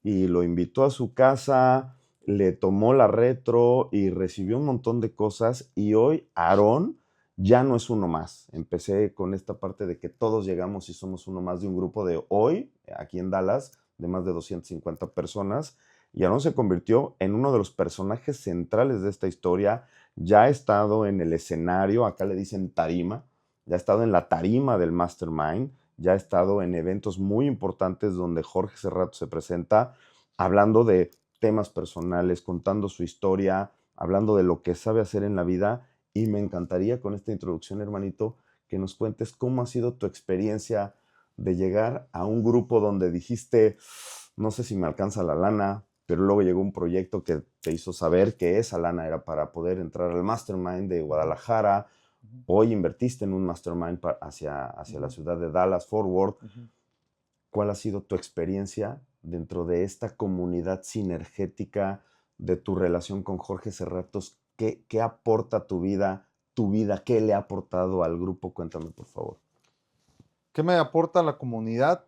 y lo invitó a su casa, le tomó la retro y recibió un montón de cosas y hoy Aarón ya no es uno más. Empecé con esta parte de que todos llegamos y somos uno más de un grupo de hoy, aquí en Dallas, de más de 250 personas, y Aarón se convirtió en uno de los personajes centrales de esta historia. Ya ha estado en el escenario, acá le dicen tarima, ya ha estado en la tarima del Mastermind, ya ha estado en eventos muy importantes donde Jorge Serrato se presenta hablando de temas personales, contando su historia, hablando de lo que sabe hacer en la vida. Y me encantaría con esta introducción, hermanito, que nos cuentes cómo ha sido tu experiencia de llegar a un grupo donde dijiste, no sé si me alcanza la lana, pero luego llegó un proyecto que te hizo saber que esa lana era para poder entrar al Mastermind de Guadalajara. Hoy invertiste en un Mastermind hacia la ciudad de Dallas, Fort Worth. ¿Cuál ha sido tu experiencia dentro de esta comunidad sinergética de tu relación con Jorge Serratos? ¿Qué aporta tu vida? ¿Qué le ha aportado al grupo? Cuéntame, por favor. ¿Qué me aporta la comunidad?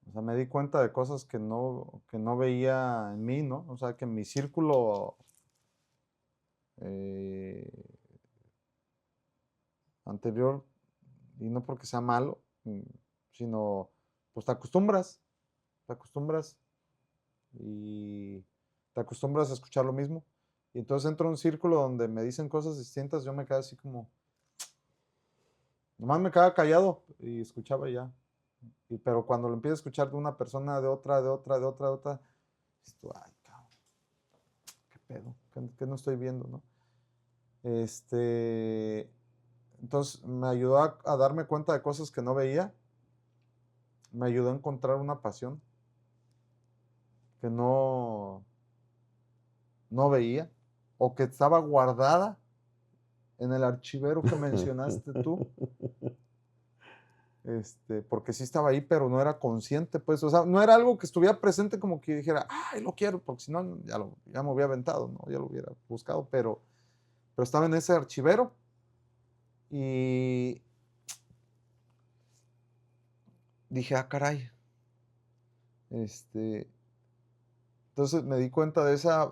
O sea, me di cuenta de cosas que no veía en mí, ¿no? O sea, que en mi círculo eh, anterior, y no porque sea malo, sino pues te acostumbras y te acostumbras a escuchar lo mismo. Y entonces entro en un círculo donde me dicen cosas distintas, yo me quedo así como, nomás me quedaba callado y escuchaba ya. Pero cuando lo empiezo a escuchar de una persona, de otra, de otra, esto, ay, cabrón, qué pedo, qué no estoy viendo, ¿no? Entonces me ayudó a darme cuenta de cosas que no veía, me ayudó a encontrar una pasión que no veía o que estaba guardada en el archivero que mencionaste tú. Porque sí estaba ahí, pero no era consciente, pues, o sea, no era algo que estuviera presente como que dijera, ay, lo quiero, porque si no, ya me hubiera aventado, ¿no? Ya lo hubiera buscado, pero estaba en ese archivero y dije, ah, caray, entonces me di cuenta de esa,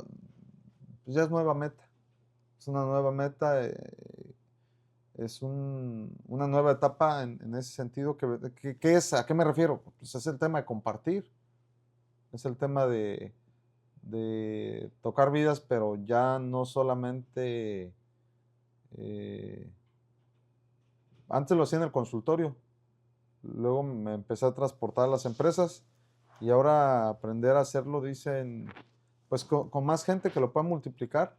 pues ya es nueva meta, es una nueva meta, es una nueva etapa en ese sentido, ¿qué es? ¿A qué me refiero? Pues es el tema de compartir, es el tema de tocar vidas, pero ya no solamente, antes lo hacía en el consultorio, luego me empecé a transportar a las empresas y ahora aprender a hacerlo, dicen, pues con más gente que lo pueda multiplicar,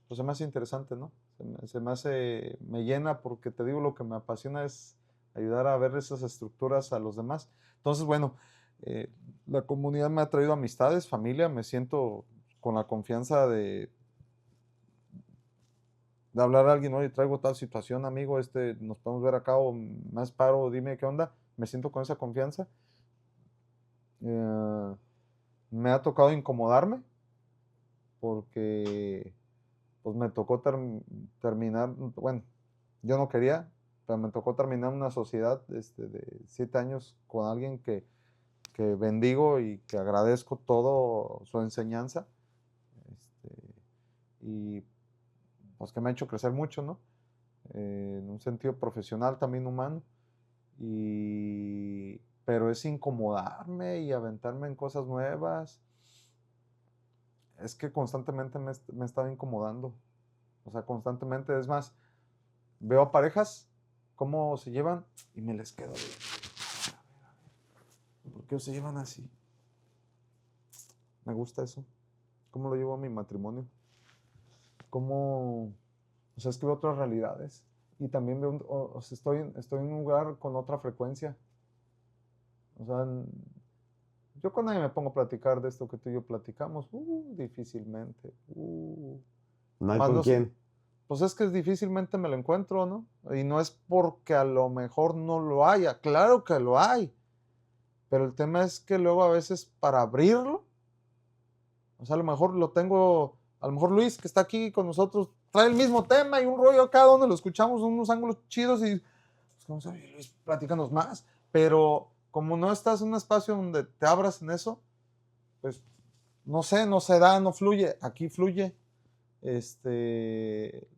pues se me hace interesante, ¿no? Me llena porque te digo, lo que me apasiona es ayudar a ver esas estructuras a los demás. Entonces, bueno, la comunidad me ha traído amistades, familia, me siento con la confianza de hablar a alguien, oye, traigo tal situación, amigo, nos podemos ver acá o más paro, dime qué onda, me siento con esa confianza. Me ha tocado incomodarme porque pues me tocó terminar, bueno, yo no quería, pero me tocó terminar una sociedad de 7 años con alguien que bendigo y que agradezco todo su enseñanza, y pues que me ha hecho crecer mucho, ¿no? En un sentido profesional, también humano, pero es incomodarme y aventarme en cosas nuevas. Es que constantemente me he estado incomodando, o sea, constantemente. Es más, veo a parejas, cómo se llevan, y me les quedo. ¿Por qué se llevan así? Me gusta eso. ¿Cómo lo llevo a mi matrimonio? ¿Cómo? O sea, es que veo otras realidades. Y también veo, o sea, estoy en un lugar con otra frecuencia. O sea, yo cuando me pongo a platicar de esto que tú y yo platicamos, difícilmente. No hay Más con no sé. quién. Pues es que difícilmente me lo encuentro, ¿no? Y no es porque a lo mejor no lo haya, claro que lo hay, pero el tema es que luego a veces para abrirlo, o sea, a lo mejor lo tengo, a lo mejor Luis, que está aquí con nosotros, trae el mismo tema y un rollo acá donde lo escuchamos, unos ángulos chidos y, pues, ¿cómo sabe Luis? Platícanos más, pero como no estás en un espacio donde te abras en eso, pues, no sé, no se da, no fluye, aquí fluye. Este,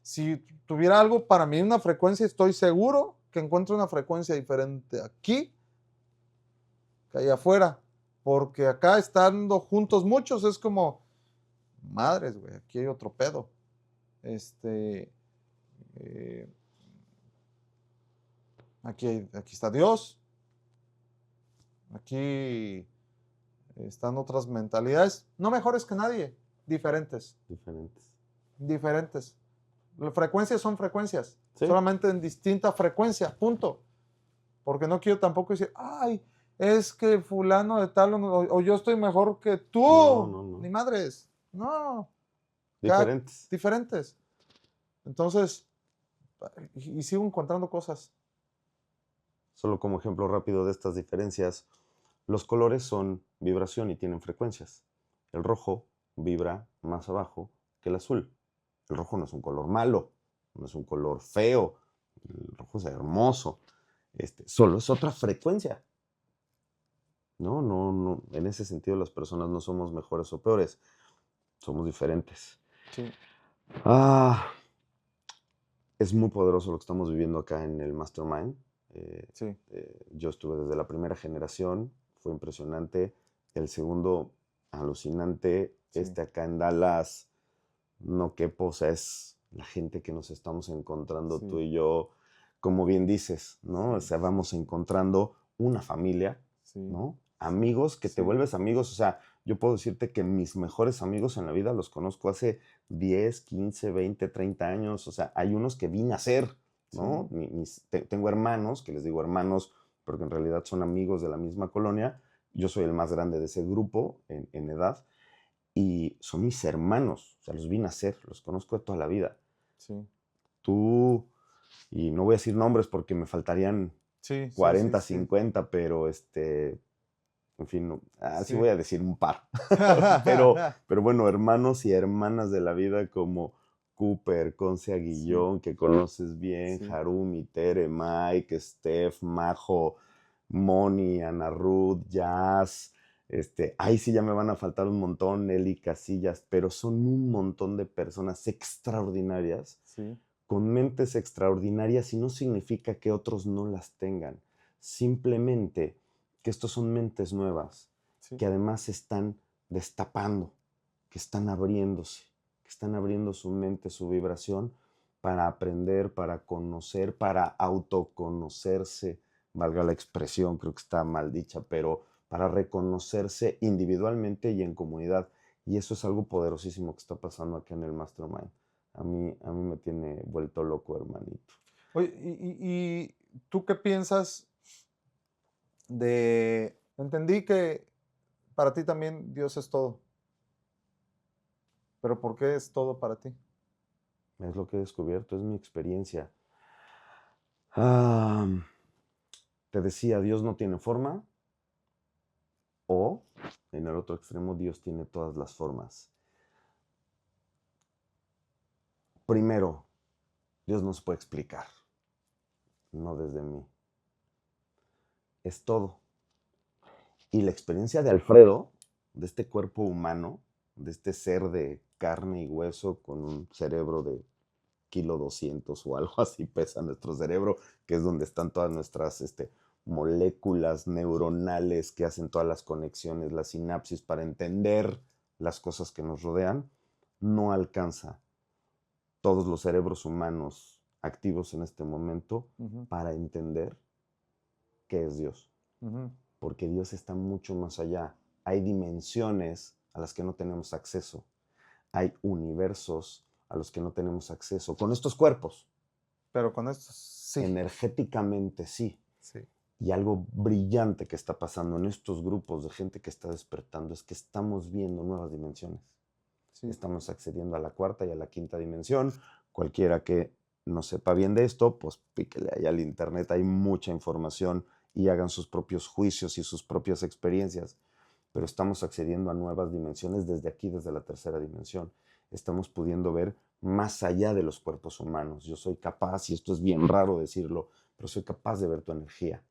si tuviera algo para mí, una frecuencia, estoy seguro que encuentro una frecuencia diferente aquí que allá afuera, porque acá estando juntos muchos es como, madres, güey, aquí hay otro pedo. Eh, aquí está Dios, aquí están otras mentalidades, no mejores que nadie, diferentes, Diferentes. diferentes. Las frecuencias son frecuencias, Sí. solamente en distinta frecuencia, punto. Porque no quiero tampoco decir, ay, es que fulano de tal o yo estoy mejor que tú. No. Ni madres. No. Diferentes. Diferentes. Entonces, y sigo encontrando cosas. Solo como ejemplo rápido de estas diferencias, los colores son vibración y tienen frecuencias. El rojo vibra más abajo que el azul. El rojo no es un color malo, no es un color feo, el rojo es hermoso. Solo es otra frecuencia. No. En ese sentido las personas no somos mejores o peores, somos diferentes. Sí. Es muy poderoso lo que estamos viviendo acá en el Mastermind. Sí. Yo estuve desde la primera generación, fue impresionante. El segundo, alucinante. Sí. Acá en Dallas, no quepo, o sea, es la gente que nos estamos encontrando, Sí. tú y yo, como bien dices, ¿no? O sea, vamos encontrando una familia, Sí. ¿no? Amigos que te Sí. vuelves amigos, o sea, yo puedo decirte que mis mejores amigos en la vida los conozco hace 10, 15, 20, 30 años, o sea, hay unos que vine a ser, ¿no? Tengo hermanos, que les digo hermanos, porque en realidad son amigos de la misma colonia. Yo soy el más grande de ese grupo en edad y son mis hermanos, o sea, los vine a ser, los conozco de toda la vida. Sí. Tú, y no voy a decir nombres porque me faltarían Sí. 40, Sí. 50, pero en fin, sí Sí. voy a decir un par. pero bueno, hermanos y hermanas de la vida como Cooper, Conce Aguillón, que conoces bien, Sí. Harumi, Tere, Mike, Steph, Majo, Moni, Ana Ruth, Jazz. Ahí sí ya me van a faltar un montón, Nelly Casillas, pero son un montón de personas extraordinarias, Sí. con mentes extraordinarias, y no significa que otros no las tengan. Simplemente que estos son mentes nuevas, Sí. que además se están destapando, que están abriéndose, que están abriendo su mente, su vibración, para aprender, para conocer, para autoconocerse, valga la expresión, creo que está mal dicha, pero para reconocerse individualmente y en comunidad. Y eso es algo poderosísimo que está pasando aquí en el Mastermind. A mí me tiene vuelto loco, hermanito. Oye, ¿y tú qué piensas de... Entendí que para ti también Dios es todo, pero ¿por qué es todo para ti? Es lo que he descubierto, es mi experiencia. Ah, te decía, Dios no tiene forma, o en el otro extremo, Dios tiene todas las formas. Primero, Dios no se puede explicar, no desde mí. Es todo. Y la experiencia de Alfredo, de este cuerpo humano, de este ser de carne y hueso con un cerebro de 1,2 kilos o algo así pesa nuestro cerebro, que es donde están todas nuestras moléculas neuronales que hacen todas las conexiones, las sinapsis para entender las cosas que nos rodean, no alcanza todos los cerebros humanos activos en este momento para entender qué es Dios. Porque Dios está mucho más allá. Hay dimensiones a las que no tenemos acceso. Hay universos a los que no tenemos acceso. Con estos cuerpos. Pero con esto sí. Energéticamente sí. Sí. Y algo brillante que está pasando en estos grupos de gente que está despertando es que estamos viendo nuevas dimensiones. Sí. Estamos accediendo a la cuarta y a la quinta dimensión. Cualquiera que no sepa bien de esto, pues píquele ahí al internet. Hay mucha información y hagan sus propios juicios y sus propias experiencias. Pero estamos accediendo a nuevas dimensiones desde aquí, desde la tercera dimensión. Estamos pudiendo ver más allá de los cuerpos humanos. Yo soy capaz, y esto es bien raro decirlo, pero soy capaz de ver tu energía,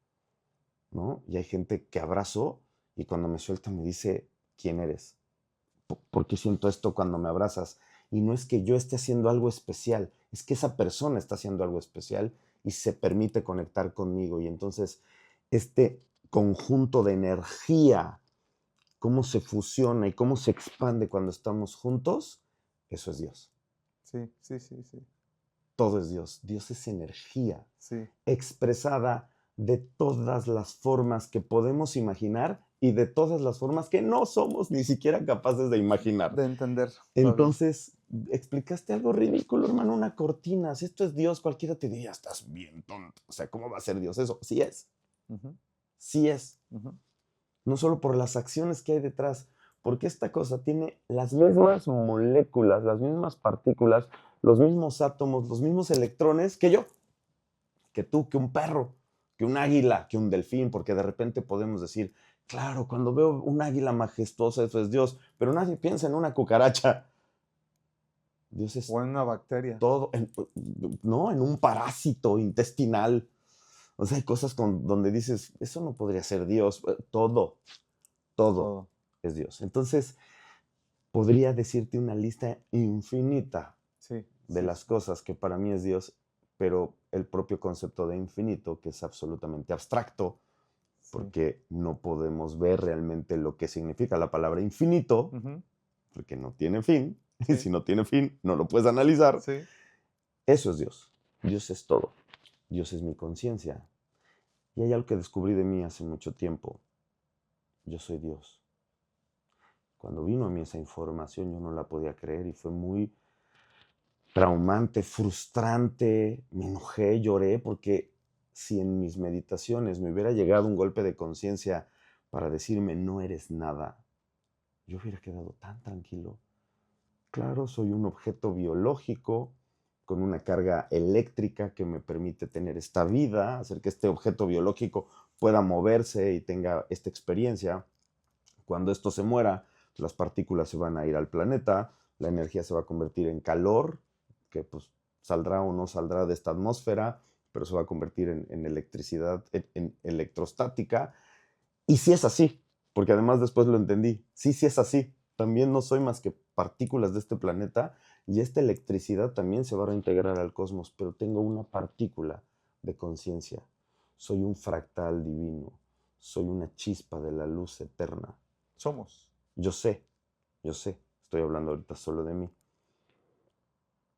¿no? Y hay gente que abrazo y cuando me suelta me dice, ¿quién eres? ¿Por qué siento esto cuando me abrazas? Y no es que yo esté haciendo algo especial, es que esa persona está haciendo algo especial y se permite conectar conmigo. Y entonces este conjunto de energía, cómo se fusiona y cómo se expande cuando estamos juntos, eso es Dios. Sí, sí, sí, sí. Todo es Dios. Dios es energía, sí, expresada de todas las formas que podemos imaginar y de todas las formas que no somos ni siquiera capaces de imaginar. de entender. Entonces, explicaste algo ridículo, hermano, una cortina. Si esto es Dios, cualquiera te diría, estás bien tonto. O sea, ¿cómo va a ser Dios eso? Sí es. Sí es. No solo por las acciones que hay detrás, porque esta cosa tiene las mismas moléculas, las mismas partículas, los mismos átomos, los mismos electrones que yo, que tú, que un perro, que un águila, que un delfín, porque de repente podemos decir, claro, cuando veo un águila majestuosa, eso es Dios, pero nadie piensa en una cucaracha. Dios es O en una bacteria. todo, no, en un parásito intestinal. O sea, hay cosas donde dices, eso no podría ser Dios. Todo es Dios. Entonces, podría decirte una lista infinita de las cosas que para mí es Dios, pero el propio concepto de infinito, que es absolutamente abstracto, porque no podemos ver realmente lo que significa la palabra infinito, porque no tiene fin, y si no tiene fin, no lo puedes analizar. Eso es Dios. Dios es todo. Dios es mi conciencia. Y hay algo que descubrí de mí hace mucho tiempo. Yo soy Dios. Cuando vino a mí esa información, yo no la podía creer y fue muy traumante, frustrante. Me enojé, lloré, porque si en mis meditaciones me hubiera llegado un golpe de conciencia para decirme no eres nada, yo hubiera quedado tan tranquilo. Claro, soy un objeto biológico con una carga eléctrica que me permite tener esta vida, hacer que este objeto biológico pueda moverse y tenga esta experiencia. Cuando esto se muera, las partículas se van a ir al planeta, la energía se va a convertir en calor, que pues saldrá o no saldrá de esta atmósfera, pero se va a convertir en electricidad, en electrostática. Y sí es así, porque además después lo entendí, sí es así. También no soy más que partículas de este planeta y esta electricidad también se va a reintegrar al cosmos, pero tengo una partícula de conciencia. Soy un fractal divino, soy una chispa de la luz eterna. Somos. Yo sé, estoy hablando ahorita solo de mí.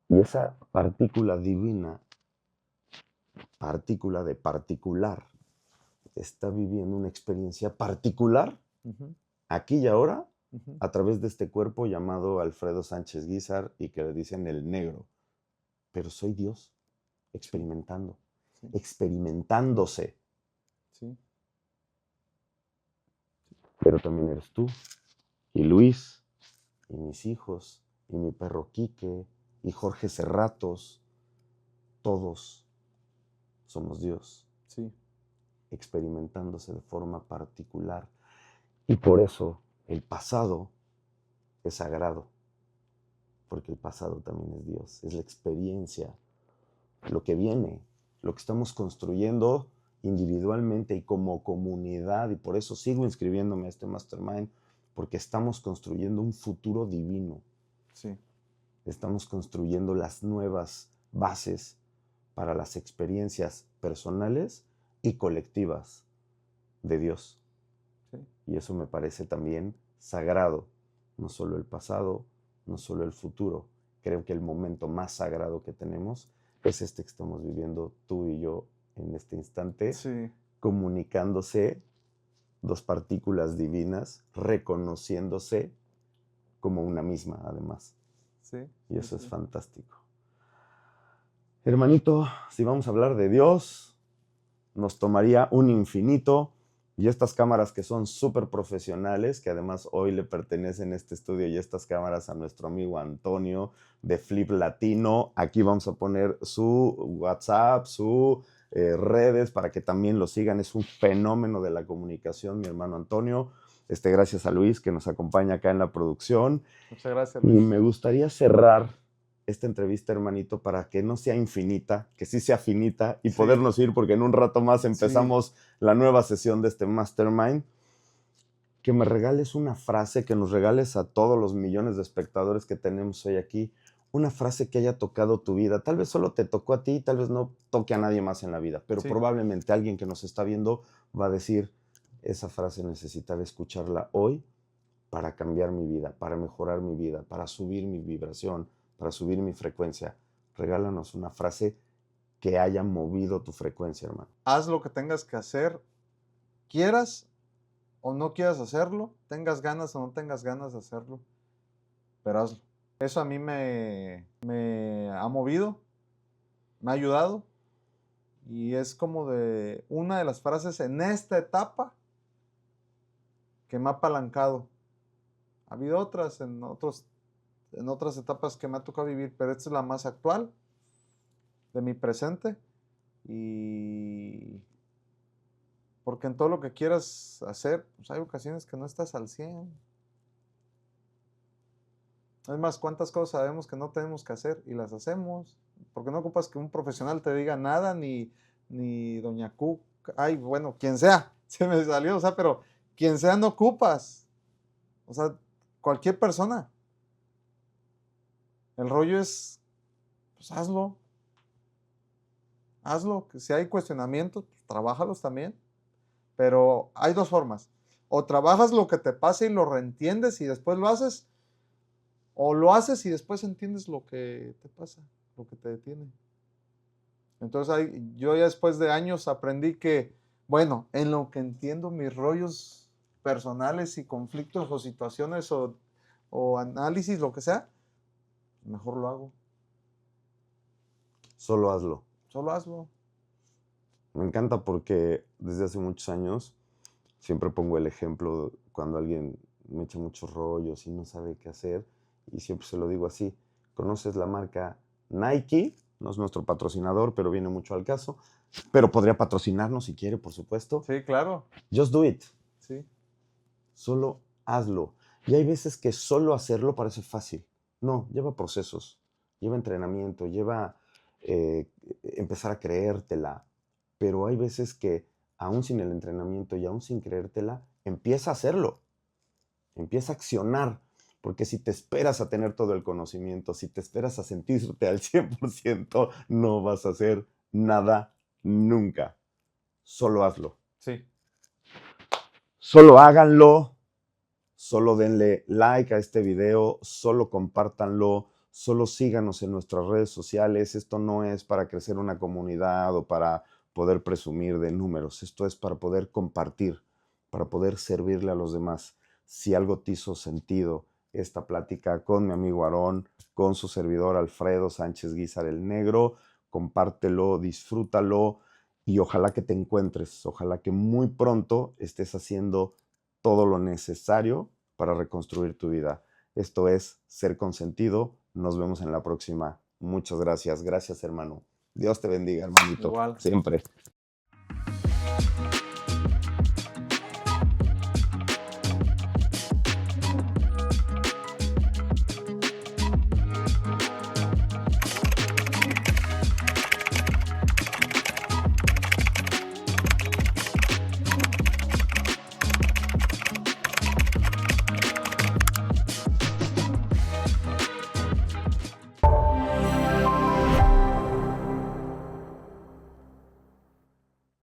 Y esa partícula divina, partícula de particular, está viviendo una experiencia particular, Ujú, aquí y ahora, ujú. a través de este cuerpo llamado Alfredo Sánchez Guízar y que le dicen el negro. Pero soy Dios, Sí, experimentando, sí, experimentándose. sí, Pero también eres tú, y Luis, y mis hijos, y mi perro Quique, y Jorge Cerratos. Todos somos Dios, sí, experimentándose de forma particular. Y por eso el pasado es sagrado, porque el pasado también es Dios, es la experiencia, lo que viene, lo que estamos construyendo individualmente y como comunidad. Y por eso sigo inscribiéndome a este mastermind, porque estamos construyendo un futuro divino. sí, Estamos construyendo las nuevas bases para las experiencias personales y colectivas de Dios. sí, Y eso me parece también sagrado. No solo el pasado, no solo el futuro. Creo que el momento más sagrado que tenemos es este que estamos viviendo tú y yo en este instante, sí, comunicándose dos partículas divinas, reconociéndose como una misma, además. sí, Y sí, eso es sí. fantástico. Hermanito, si vamos a hablar de Dios, nos tomaría un infinito. Y estas cámaras que son súper profesionales, que además hoy le pertenecen este estudio y estas cámaras a nuestro amigo Antonio de Flip Latino. Aquí vamos a poner su WhatsApp, sus redes para que también lo sigan. Es un fenómeno de la comunicación, mi hermano Antonio. Gracias a Luis que nos acompaña acá en la producción. Muchas gracias, Y Luis. me gustaría cerrar esta entrevista, hermanito, para que no sea infinita, que sí sea finita y Sí, podernos ir, porque en un rato más sí, empezamos la nueva sesión de este Mastermind. Que me regales una frase, que nos regales a todos los millones de espectadores que tenemos hoy aquí, una frase que haya tocado tu vida. Tal vez solo te tocó a ti, tal vez no toque a nadie más en la vida, pero sí. probablemente alguien que nos está viendo va a decir, esa frase necesitaba escucharla hoy para cambiar mi vida, para mejorar mi vida, para subir mi vibración, para subir mi frecuencia. Regálanos una frase que haya movido tu frecuencia, hermano. Haz lo que tengas que hacer, quieras o no quieras hacerlo, tengas ganas o no tengas ganas de hacerlo, pero hazlo. Eso a mí me ha movido, me ha ayudado y es como de una de las frases en esta etapa que me ha apalancado. Ha habido otras en otras etapas que me ha tocado vivir, pero esta es la más actual de mi presente y porque en todo lo que quieras hacer, pues hay ocasiones que no estás al 100. Es más, ¿cuántas cosas sabemos que no tenemos que hacer y las hacemos? Porque no ocupas que un profesional te diga nada, ni Doña Cook, ay, bueno, quien sea, se me salió, o sea, pero quien sea no ocupas. O sea, cualquier persona. El rollo es, pues hazlo, que si hay cuestionamientos, pues, trabájalos también. Pero hay dos formas. O trabajas lo que te pasa y lo reentiendes y después lo haces, o lo haces y después entiendes lo que te pasa, lo que te detiene. Entonces yo ya después de años aprendí que, bueno, en lo que entiendo mis rollos personales y conflictos o situaciones o análisis, lo que sea, mejor lo hago. Solo hazlo. Solo hazlo. Me encanta porque desde hace muchos años siempre pongo el ejemplo cuando alguien me echa muchos rollos y no sabe qué hacer, y siempre se lo digo así. ¿Conoces la marca Nike? No es nuestro patrocinador, pero viene mucho al caso. Pero podría patrocinarnos si quiere, por supuesto. Sí, claro. Just do it. Sí, Solo hazlo. Y hay veces que solo hacerlo parece fácil. No, lleva procesos, lleva entrenamiento, lleva empezar a creértela. Pero hay veces que aún sin el entrenamiento y aún sin creértela, empieza a hacerlo, empieza a accionar. Porque si te esperas a tener todo el conocimiento, si te esperas a sentirte al 100%, no vas a hacer nada nunca. Solo hazlo. sí. Solo háganlo. Solo denle like a este video, solo compártanlo, solo síganos en nuestras redes sociales. Esto no es para crecer una comunidad o para poder presumir de números. Esto es para poder compartir, para poder servirle a los demás. Si algo te hizo sentido esta plática con mi amigo Aarón, con su servidor Alfredo Sánchez Guízar el Negro, compártelo, disfrútalo y ojalá que te encuentres, ojalá que muy pronto estés haciendo todo lo necesario para reconstruir tu vida. Esto es Ser Consentido. Nos vemos en la próxima. Muchas gracias. Gracias, hermano. Dios te bendiga, hermanito. Igual. Siempre.